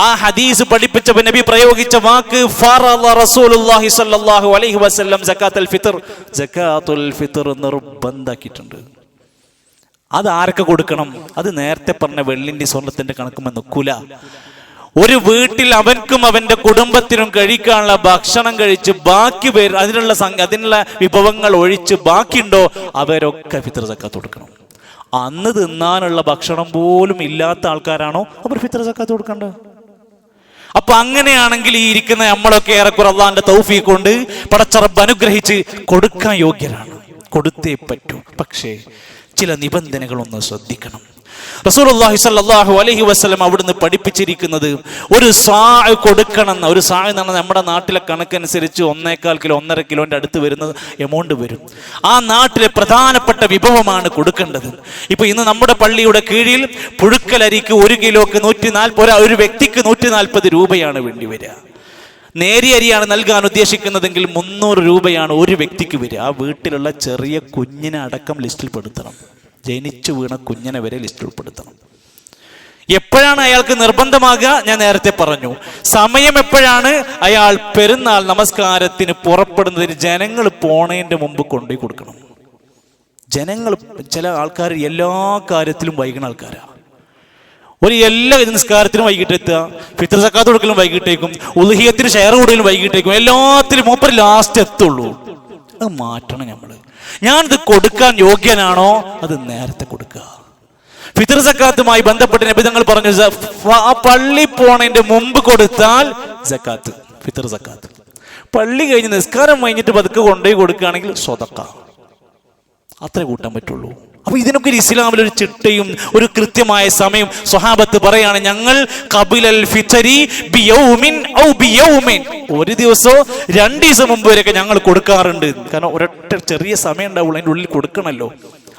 ആ ഹദീസ് പഠിപ്പിച്ചപ്പോൾ നബി പ്രയോഗിച്ച വാക്ക് ഫറള റസൂലുള്ളാഹി സ്വല്ലല്ലാഹു അലൈഹി വസല്ലം സകാത്തുൽ ഫിത്ർ. സകാത്തുൽ ഫിത്ർ നിർബന്ധാക്കിയിട്ടുണ്ട്. അത് ആർക്ക് കൊടുക്കണം? അത് നേരത്തെ പറഞ്ഞ വെള്ളിന്റെ സ്വർണത്തിന്റെ കണക്കുമെന്ന് കുല. ഒരു വീട്ടിൽ അവൻക്കും അവന്റെ കുടുംബത്തിനും കഴിക്കാനുള്ള ഭക്ഷണം കഴിച്ച് ബാക്കി പേര് അതിനുള്ള വിഭവങ്ങൾ ഒഴിച്ച് ബാക്കിയുണ്ടോ അവരൊക്കെ ഫിത്ർ സകാത്ത് കൊടുക്കണം. അന്ന് തിന്നാനുള്ള ഭക്ഷണം പോലും ഇല്ലാത്ത ആൾക്കാരാണോ അവർ ഫിത്ർ സകാത്ത് കൊടുക്കേണ്ടത്? അപ്പൊ അങ്ങനെയാണെങ്കിൽ ഈ ഇരിക്കുന്ന നമ്മളൊക്കെ ഏറെക്കുറെ അള്ളാന്റെ തൗഫീഖ് കൊണ്ട് പടച്ച റബ്ബ് അനുഗ്രഹിച്ച് കൊടുക്കാൻ യോഗ്യരാണ്, കൊടുത്തേ പറ്റൂ. പക്ഷേ ചില നിബന്ധനകളൊന്ന് ശ്രദ്ധിക്കണം. റസൂലുള്ളാഹി സ്വല്ലല്ലാഹു അലൈഹി വസല്ലം അവിടുന്ന് പഠിപ്പിച്ചിരിക്കുന്നത് ഒരു സാഅ് കൊടുക്കണം. ഒരു സാഅ് എന്ന് പറഞ്ഞാൽ നമ്മുടെ നാട്ടിലെ കണക്കനുസരിച്ച് 1.25 കിലോ 1.5 കിലോന്റെ അടുത്ത് വരുന്ന എമൗണ്ട് വരും. ആ നാട്ടിലെ പ്രധാനപ്പെട്ട വിഭവമാണ് കൊടുക്കേണ്ടത്. ഇപ്പൊ ഇന്ന് നമ്മുടെ പള്ളിയുടെ കീഴിൽ പുഴുക്കലരിക്ക് 1 കിലോക്ക് 140, ഒരു വ്യക്തിക്ക് 140 രൂപയാണ് വേണ്ടി വരിക. നേരിയ അരിയാണ് നൽകാൻ ഉദ്ദേശിക്കുന്നതെങ്കിൽ 300 രൂപയാണ് ഒരു വ്യക്തിക്ക് വരിക. ആ വീട്ടിലുള്ള ചെറിയ കുഞ്ഞിനെ അടക്കം ലിസ്റ്റിൽ പെടുത്തണം. ജനിച്ചു വീണ കുഞ്ഞിനെ വരെ ലിസ്റ്റിൽ ഉൾപ്പെടുത്തണം. എപ്പോഴാണ് അയാൾക്ക് നിർബന്ധമാകുക? ഞാൻ നേരത്തെ പറഞ്ഞു. സമയം എപ്പോഴാണ്? അയാൾ പെരുന്നാൾ നമസ്കാരത്തിന് പുറപ്പെടുന്നതിന് ജനങ്ങൾ പോണതിന്റെ മുമ്പ് കൊണ്ടുപോയി കൊടുക്കണം. ജനങ്ങൾ, ചില ആൾക്കാർ എല്ലാ കാര്യത്തിലും വൈകുന്ന ആൾക്കാരാണ്. എല്ലാ നിസ്കാരത്തിനും വൈകിട്ട് എത്തുക, ഫിത്ർ സക്കാത്ത് കൊടുക്കലും വൈകിട്ടേക്കും, ഉദ്ഹിയത്തിന് ഷെയർ കൊടുക്കലും വൈകിട്ടേക്കും, എല്ലാത്തിലും മൂപ്പർ ലാസ്റ്റ് എത്തുള്ളൂ. അത് മാറ്റണം നമ്മൾ. ഞാനിത് കൊടുക്കാൻ യോഗ്യനാണോ? അത് നേരത്തെ കൊടുക്കുക. ഫിത്ർ സക്കാത്തുമായി ബന്ധപ്പെട്ട് നബി തങ്ങൾ പറഞ്ഞു, പള്ളി പോണതിന്റെ മുമ്പ് കൊടുത്താൽ സക്കാത്ത്, ഫിത്ർ സക്കാത്ത്. പള്ളി കഴിഞ്ഞ് നിസ്കാരം കഴിഞ്ഞിട്ട് പതുക്കെ കൊണ്ടുപോയി കൊടുക്കുകയാണെങ്കിൽ സ്വതക്ക, അത്രേ കൂട്ടാൻ പറ്റുള്ളൂ. അപ്പൊ ഇതിനൊക്കെ ഇസ്ലാമിൽ ഒരു ചിട്ടയും ഒരു കൃത്യമായ സമയം. സ്വഹാബത്ത് പറയാണ്, ഞങ്ങൾ ഖബിലൽ ഫിത്രി ബിയൗമിൻ ഔ ബിയൗമിൻ, ഒരു ദിവസമോ 2 ദിവസം മുമ്പ് വരെയൊക്കെ ഞങ്ങൾ കൊടുക്കാറുണ്ട്. കാരണം ഒരൊറ്റ ചെറിയ സമയം ഉണ്ടാവുള്ളൂ, അതിൻ്റെ ഉള്ളിൽ കൊടുക്കണമല്ലോ,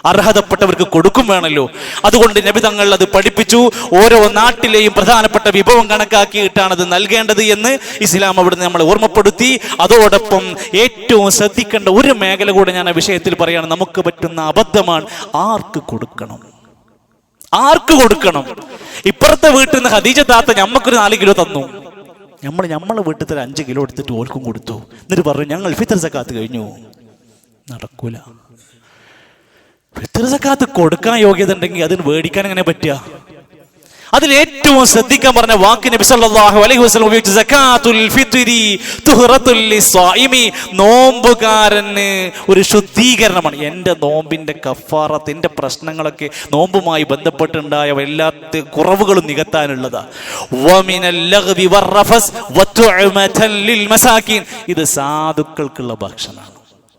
അർഹതപ്പെട്ടവർക്ക് കൊടുക്കും വേണമല്ലോ. അതുകൊണ്ട് നബി തങ്ങൾ അത് പഠിപ്പിച്ചു. ഓരോ നാട്ടിലെയും പ്രധാനപ്പെട്ട വിഭവം കണക്കാക്കിയിട്ടാണ് അത് നൽകേണ്ടത് എന്ന് ഇസ്ലാം അവിടുന്ന് നമ്മളെ ഓർമ്മപ്പെടുത്തി. അതോടൊപ്പം ഏറ്റവും ശ്രദ്ധിക്കേണ്ട ഒരു മേഖല കൂടെ ഞാൻ ആ വിഷയത്തിൽ പറയാണ്. നമുക്ക് പറ്റുന്ന അബദ്ധമാണ് ആർക്ക് കൊടുക്കണം, ആർക്ക് കൊടുക്കണം. ഇപ്പുറത്തെ വീട്ടിൽ നിന്ന് ഖദീജ താത്ത ഞമ്മക്കൊരു 4 കിലോ തന്നു, നമ്മളെ വീട്ടിൽ 5 കിലോ എടുത്തിട്ട് ഓർക്കും കൊടുത്തു, എന്നിട്ട് പറഞ്ഞു ഞങ്ങൾ ഫിത്ർ സക്കാത്ത് കഴിഞ്ഞു. നടക്കൂല. ഫിത്ർ സക്കാത്ത് കൊടുക്കാൻ യോഗ്യത ഉണ്ടെങ്കിൽ അതിന് മേടിക്കാൻ എങ്ങനെ പറ്റുക? അതിൽ ഏറ്റവും ശ്രദ്ധിക്കാൻ പറഞ്ഞ വാക്ക് നബി സല്ലല്ലാഹു അലൈഹി വസല്ലം ഉപയോഗിച്ച സകാത്തുൽ ഫിത്രി തുഹറത്തുൽ ലിസ്വായിമി, നോമ്പുകാരന് ഒരു ശുദ്ധീകരണമാണ്. എൻ്റെ നോമ്പിന്റെ കഫാറത്ത്, എൻ്റെ പ്രശ്നങ്ങളൊക്കെ നോമ്പുമായി ബന്ധപ്പെട്ടുണ്ടായ എല്ലാ കുറവുകളും നികത്താനുള്ളതാ. വമിനൽ ലഗ്വി വറഫസ് വതുഅമതൻ ലിൽ മസാകിൻ, ഇത് സാധുക്കൾക്കുള്ള ഭക്ഷണമാണ്.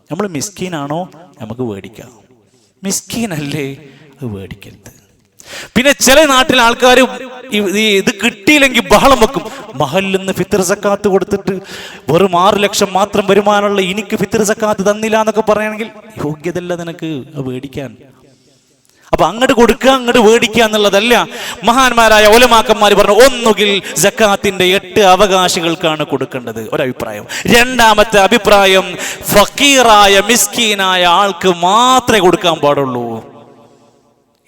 നമ്മൾ മിസ്കീനാണോ? നമുക്ക് മേടിക്കാം. മിസ്കീനല്ലേ? അത് മേടിക്കരുത്. പിന്നെ ചില നാട്ടിൽ ആൾക്കാർ ഇത് കിട്ടിയില്ലെങ്കിൽ ബഹളം വെക്കും. മഹലിൽ നിന്ന് ഫിത്ർ സക്കാത്ത് കൊടുത്തിട്ട് വെറും 6 ലക്ഷം മാത്രം വരുമാനമുള്ള എനിക്ക് ഫിത്ർ സക്കാത്ത് തന്നില്ല എന്നൊക്കെ പറയുകയാണെങ്കിൽ യോഗ്യതല്ല നിനക്ക് അത് മേടിക്കാൻ. അപ്പൊ അങ്ങോട്ട് കൊടുക്കുക, അങ്ങോട്ട് മേടിക്കുക എന്നുള്ളതല്ല. മഹാന്മാരായ ഉലമാക്കന്മാർ പറഞ്ഞു, ഒന്നുകിൽ സക്കാത്തിന്റെ 8 അവകാശികൾക്കാണ് കൊടുക്കേണ്ടത്, ഒരഭിപ്രായം. രണ്ടാമത്തെ അഭിപ്രായം, ഫക്കീറായ മിസ്കീനായ ആൾക്ക് മാത്രമേ കൊടുക്കാൻ പാടുള്ളൂ.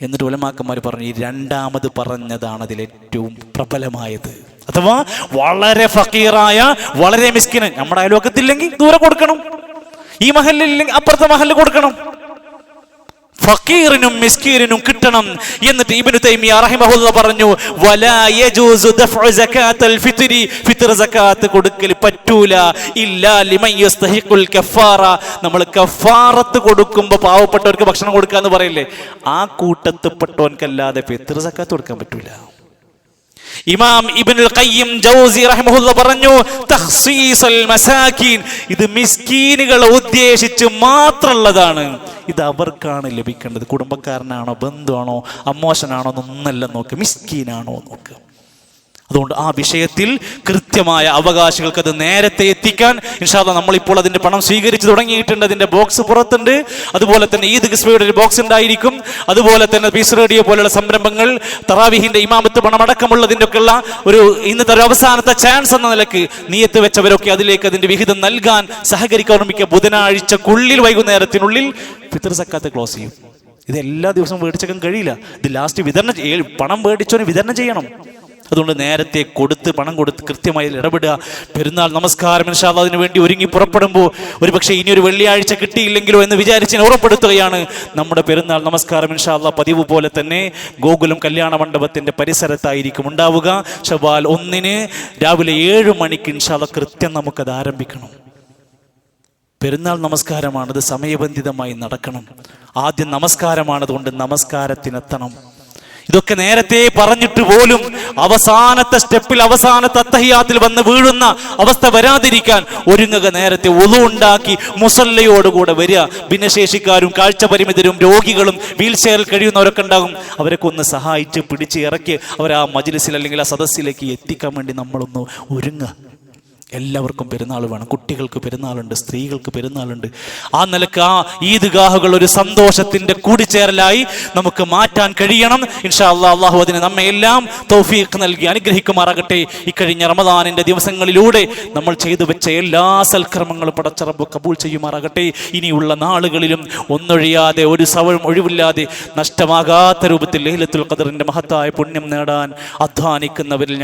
എന്നിട്ട് ഉലമാക്കന്മാർ പറഞ്ഞു, ഈ രണ്ടാമത് പറഞ്ഞതാണ് അതിൽ ഏറ്റവും പ്രബലമായത്. അഥവാ വളരെ ഫക്കീറായ, വളരെ മിസ്കിന്, നമ്മുടെ അയൽവക്കത്തില്ലെങ്കിൽ ദൂരെ കൊടുക്കണം, ഈ മഹലില്ലെങ്കിൽ അപ്പുറത്തെ മഹലിൽ കൊടുക്കണം. ഫക്കീറിനും മിസ്കീനും കിട്ടണം. എന്നിട്ട് ഇബ്നു തൈമിയ്യ റഹിമഹുല്ലാഹ് പറഞ്ഞു, വലാ യജൂസു ദഫഉ സകാത്തുൽ ഫിത്രി, ഫിത്ർ സകാത്ത് കൊടുക്കൽ പറ്റൂല ഇല്ലാ ലിമൻ യസ്തഹിഖുൽ കഫാറ. നമ്മൾ കഫാറത്ത് കൊടുക്കുമ്പോൾ പാവപ്പെട്ടവർക്ക് ഭക്ഷണം കൊടുക്കുക എന്ന് പറയില്ലേ, ആ കൂട്ടത്തിൽപ്പെട്ടവൻക്കല്ലാതെ ഫിത്ർ സകാത്ത് കൊടുക്കാൻ പറ്റൂല. ഇമാം ഇബ്നുൽ ഖയ്യിം ജൗസി റഹിമഹുല്ലാഹ് പറഞ്ഞു, തഖ്സീസുൽ മസാകീൻ, ഇത് മിസ്കീനുകളെ ഉദ്ദേശിച്ച് മാത്രമുള്ളതാണ്. ഇത് അവർക്കാണ് ലഭിക്കേണ്ടത്. കുടുംബക്കാരനാണോ, ബന്ധുവാണോ, അമ്മോശനാണോ എന്നൊന്നല്ല നോക്ക്, മിസ്കീനാണോ നോക്ക്. അതുകൊണ്ട് ആ വിഷയത്തിൽ കൃത്യമായ അവകാശികൾക്ക് അത് നേരത്തെ എത്തിക്കാൻ ഇൻഷാ അല്ലാഹ് നമ്മളിപ്പോൾ അതിന്റെ പണം സ്വീകരിച്ചു തുടങ്ങിയിട്ടുണ്ട്. അതിന്റെ ബോക്സ് പുറത്തുണ്ട്. അതുപോലെ തന്നെ ഈദ് ഖിസ്ബയുടെ ഒരു ബോക്സ് ഉണ്ടായിരിക്കും. അതുപോലെ തന്നെ പീസ് റേഡിയോ പോലുള്ള സംരംഭങ്ങൾ, തറാവീഹിന്റെ ഇമാമത്ത് പണം അടക്കമുള്ളതിൻ്റെ ഒക്കെയുള്ള ഒരു ഇന്നത്തെ ഒരു അവസാനത്തെ ചാൻസ് എന്ന നിലക്ക് നീയത്ത് വെച്ചവരൊക്കെ അതിലേക്ക് അതിന്റെ വിഹിതം നൽകാൻ സഹകരിക്കാൻ ഓർമ്മിക്കുക. ബുധനാഴ്ചക്കുള്ളിൽ വൈകുന്നേരത്തിനുള്ളിൽ ഫിത്ർ സക്കാത്ത് ക്ലോസ് ചെയ്യും. ഇത് എല്ലാ ദിവസവും മേടിച്ചേക്കാൻ കഴിയില്ല. ഇത് ലാസ്റ്റ് വിതരണം, പണം മേടിച്ചവന് വിതരണം ചെയ്യണം. അതുകൊണ്ട് നേരത്തെ കൊടുത്ത്, പണം കൊടുത്ത് കൃത്യമായി ഇടപെടുക. പെരുന്നാൾ നമസ്കാരം ഇൻഷാ അല്ലാഹ് അതിനു വേണ്ടി ഒരുങ്ങി പുറപ്പെടുമ്പോൾ ഒരുപക്ഷെ ഇനി ഒരു വെള്ളിയാഴ്ച കിട്ടിയില്ലെങ്കിലോ എന്ന് വിചാരിച്ച് ഓർമ്മപ്പെടുത്തുകയാണ്. നമ്മുടെ പെരുന്നാൾ നമസ്കാരം ഇൻഷാ അല്ലാഹ് പതിവ് പോലെ തന്നെ ഗോകുലം കല്യാണ മണ്ഡപത്തിന്റെ പരിസരത്തായിരിക്കും ഉണ്ടാവുക. ശവ്വാൽ 1 രാവിലെ 7 മണിക്ക് ഇൻഷാ അല്ലാഹ് കൃത്യം നമുക്കത് ആരംഭിക്കണം. പെരുന്നാൾ നമസ്കാരമാണ്, അത് സമയബന്ധിതമായി നടക്കണം. ആദ്യം നമസ്കാരമാണ്, അതുകൊണ്ട് നമസ്കാരത്തിനെത്തണം. ഇതൊക്കെ നേരത്തെ പറഞ്ഞിട്ട് പോലും അവസാനത്തെ സ്റ്റെപ്പിൽ, അവസാനത്തെ അത്തഹിയാത്തിൽ വന്ന് വീഴുന്ന അവസ്ഥ വരാതിരിക്കാൻ ഒരുങ്ങുക. നേരത്തെ വുളു ഉണ്ടാക്കി മുസല്ലയോടുകൂടെ വരിക. ഭിന്നശേഷിക്കാരും കാഴ്ച പരിമിതരും രോഗികളും വീൽ ചെയറിൽ കഴിയുന്നവരൊക്കെ ഉണ്ടാകും. അവരൊക്കെ ഒന്ന് സഹായിച്ച് പിടിച്ച് ഇറക്കി അവരെ ആ മജ്ലിസിൽ അല്ലെങ്കിൽ ആ സദസ്സിലേക്ക് എത്തിക്കാൻ വേണ്ടി നമ്മളൊന്ന് ഒരുങ്ങുക. എല്ലാവർക്കും പെരുന്നാൾ വേണം. കുട്ടികൾക്ക് പെരുന്നാളുണ്ട്, സ്ത്രീകൾക്ക് പെരുന്നാളുണ്ട്. ആ നിലക്ക് ആ ഈദ്ഗാഹുകൾ ഒരു സന്തോഷത്തിന്റെ കൂടിച്ചേരലായി നമുക്ക് മാറ്റാൻ കഴിയണം. ഇൻഷാ അല്ലാഹ് അള്ളാഹു അതിന് നമ്മെ എല്ലാം തൗഫീഖ് നൽകി അനുഗ്രഹിക്കുമാറാകട്ടെ. ഇക്കഴിഞ്ഞ റമദാനിന്റെ ദിവസങ്ങളിലൂടെ നമ്മൾ ചെയ്തു വെച്ച എല്ലാ സൽക്കർമ്മങ്ങളും പടച്ച റബ്ബ് കബൂൽ ചെയ്യുമാറാകട്ടെ. ഇനിയുള്ള നാളുകളിലും ഒന്നൊഴിയാതെ ഒരു സവം ഒഴിവില്ലാതെ നഷ്ടമാകാത്ത രൂപത്തിൽ ലൈലത്തുൽ ഖദറിന്റെ മഹത്തായ പുണ്യം നേടാൻ അധ്വാനിക്കുന്നവരിൽ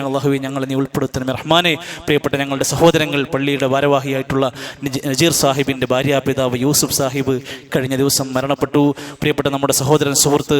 ഞങ്ങളെ നീ ഉൾപ്പെടുത്തണമേ റഹ്മാനെ. പ്രിയപ്പെട്ട ഞങ്ങളുടെ സഹോദരങ്ങൾ, പള്ളിയുടെ ഭാരവാഹിയായിട്ടുള്ള നജീർ സാഹിബിൻ്റെ ഭാര്യാപിതാവ് യൂസുഫ് സാഹിബ് കഴിഞ്ഞ ദിവസം മരണപ്പെട്ടു. പ്രിയപ്പെട്ട നമ്മുടെ സഹോദരൻ സുഹൃത്ത്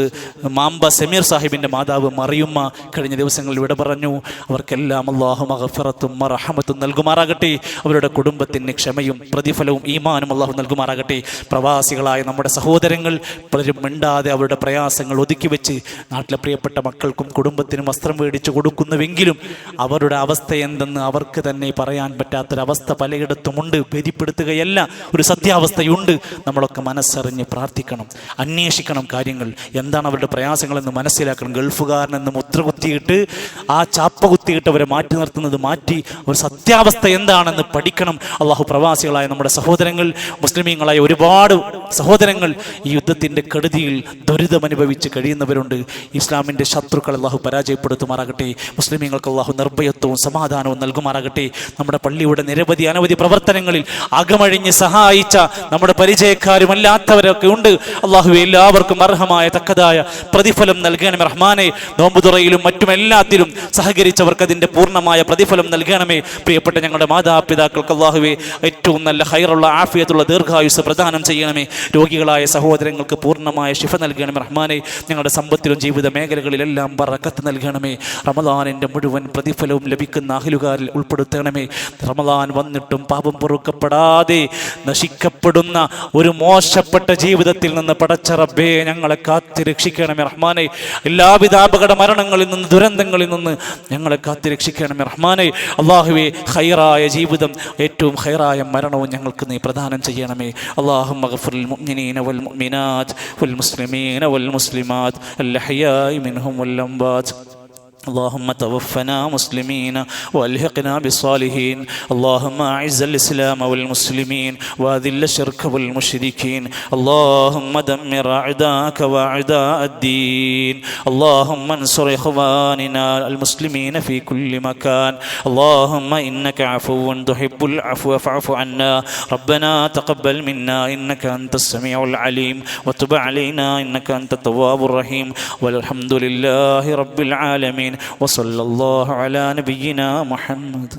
മാമ്പ സമീർ സാഹിബിൻ്റെ മാതാവ് മറിയുമ്മ കഴിഞ്ഞ ദിവസങ്ങളിൽ വിട പറഞ്ഞു. അവർക്കെല്ലാം അല്ലാഹു മഗ്ഫിറത്തും മർഹമത്തും നൽകുമാറാകട്ടെ. അവരുടെ കുടുംബത്തിന് ക്ഷമയും പ്രതിഫലവും ഈമാനും അല്ലാഹു നൽകുമാറാകട്ടെ. പ്രവാസികളായ നമ്മുടെ സഹോദരങ്ങൾ പലരും മിണ്ടാതെ അവരുടെ പ്രയാസങ്ങൾ ഒതുക്കി വെച്ച് നാട്ടിലെ പ്രിയപ്പെട്ട മക്കൾക്കും കുടുംബത്തിനും വസ്ത്രം മേടിച്ചു കൊടുക്കുന്നുവെങ്കിലും അവരുടെ അവസ്ഥ എന്തെന്ന് അവർക്ക് തന്നെ പറയാൻ പറ്റാത്തൊരവസ്ഥ പലയിടത്തുമുണ്ട്. ഭേദിപ്പെടുത്തുകയല്ല, ഒരു സത്യാവസ്ഥയുണ്ട്. നമ്മളൊക്കെ മനസ്സറിഞ്ഞ് പ്രാർത്ഥിക്കണം, അന്വേഷിക്കണം കാര്യങ്ങൾ എന്താണ് അവരുടെ പ്രയാസങ്ങളെന്ന് മനസ്സിലാക്കണം. ഗൾഫുകാരനെന്ന് മുദ്ര കുത്തിയിട്ട് ആ ചാപ്പ കുത്തിയിട്ട് അവരെ മാറ്റി നിർത്തുന്നത് മാറ്റി ഒരു സത്യാവസ്ഥ എന്താണെന്ന് പഠിക്കണം. അള്ളാഹു പ്രവാസികളായ നമ്മുടെ സഹോദരങ്ങൾ, മുസ്ലിമീങ്ങളായ ഒരുപാട് സഹോദരങ്ങൾ ഈ യുദ്ധത്തിൻ്റെ കെടുതിയിൽ ദുരിതമനുഭവിച്ച് കഴിയുന്നവരുണ്ട്. ഇസ്ലാമിൻ്റെ ശത്രുക്കൾ അള്ളാഹു പരാജയപ്പെടുത്തുമാറാകട്ടെ. മുസ്ലിമീങ്ങൾക്ക് അള്ളാഹു നിർഭയത്വവും സമാധാനവും നൽകുമാറാകട്ടെ. നമ്മുടെ പള്ളിയുടെ നിരവധി അനവധി പ്രവർത്തനങ്ങളിൽ അകമഴിഞ്ഞ് സഹായിച്ച നമ്മുടെ പരിചയക്കാരുമല്ലാത്തവരൊക്കെ ഉണ്ട്. അള്ളാഹുവേ, എല്ലാവർക്കും അർഹമായ തക്കതായ പ്രതിഫലം നൽകണമേ റഹ്മാനെ. നോമ്പുതുറയിലും മറ്റും എല്ലാത്തിലും സഹകരിച്ചവർക്ക് അതിൻ്റെ പൂർണ്ണമായ പ്രതിഫലം നൽകണമേ. പ്രിയപ്പെട്ട ഞങ്ങളുടെ മാതാപിതാക്കൾക്ക് അള്ളാഹുവേ ഏറ്റവും നല്ല ഹൈറുള്ള ആഫിയത്തുള്ള ദീർഘായുസ് പ്രദാനം ചെയ്യണമേ. രോഗികളായ സഹോദരങ്ങൾക്ക് പൂർണ്ണമായ ശിഫ നൽകണമേ റഹ്മാനെ. ഞങ്ങളുടെ സമ്പത്തിലും ജീവിത മേഖലകളിലെല്ലാം ബറക്കത്ത് നൽകണമേ. റമദാനിൻ്റെ മുഴുവൻ പ്രതിഫലവും ലഭിക്കുന്ന അഹ്ലുകാരിൽ ഉൾപ്പെടുത്തണമേ. റമദാൻ വന്നിട്ടും പാപം പൊറുക്കപ്പെടാതെ നശിക്കപ്പെടുന്ന ഒരു മോശപ്പെട്ട ജീവിതത്തിൽ നിന്ന് പടച്ച റബ്ബേ ഞങ്ങളെ കാത്തി രക്ഷിക്കണമേ റഹ്മാനെ. എല്ലാവിധ അപകട മരണങ്ങളിൽ നിന്ന്, ദുരന്തങ്ങളിൽ നിന്ന് ഞങ്ങളെ കാത്തി രക്ഷിക്കണമേ റഹ്മാനെ. അല്ലാഹുവേ, ഖൈറായ ജീവിതം, ഏറ്റവും ഖൈറായ മരണവും ഞങ്ങൾക്ക് നീ പ്രദാനം ചെയ്യണമേ. അല്ലാഹുമ്മ ഗ്ഫിറിൽ മുഅ്മിനീന വൽ മുഅ്മിനാത്ത് വൽ മുസ്ലിമീന വൽ മുസ്ലിമാത്ത് അൽ അഹ്യാഇ മിൻഹും വൽ അംവാത്ത്. اللهم توفنا مسلمين والحقنا بالصالحين. اللهم اعز الاسلام والمسلمين واذل الشرك والمشركين. اللهم دمر اعداءك واعداء الدين. اللهم انصر اخواننا المسلمين في كل مكان. اللهم انك عفو تحب العفو فاعف عنا. ربنا تقبل منا انك انت السميع العليم وتب علينا انك انت التواب الرحيم. والحمد لله رب العالمين. وصلى الله على نبينا محمد.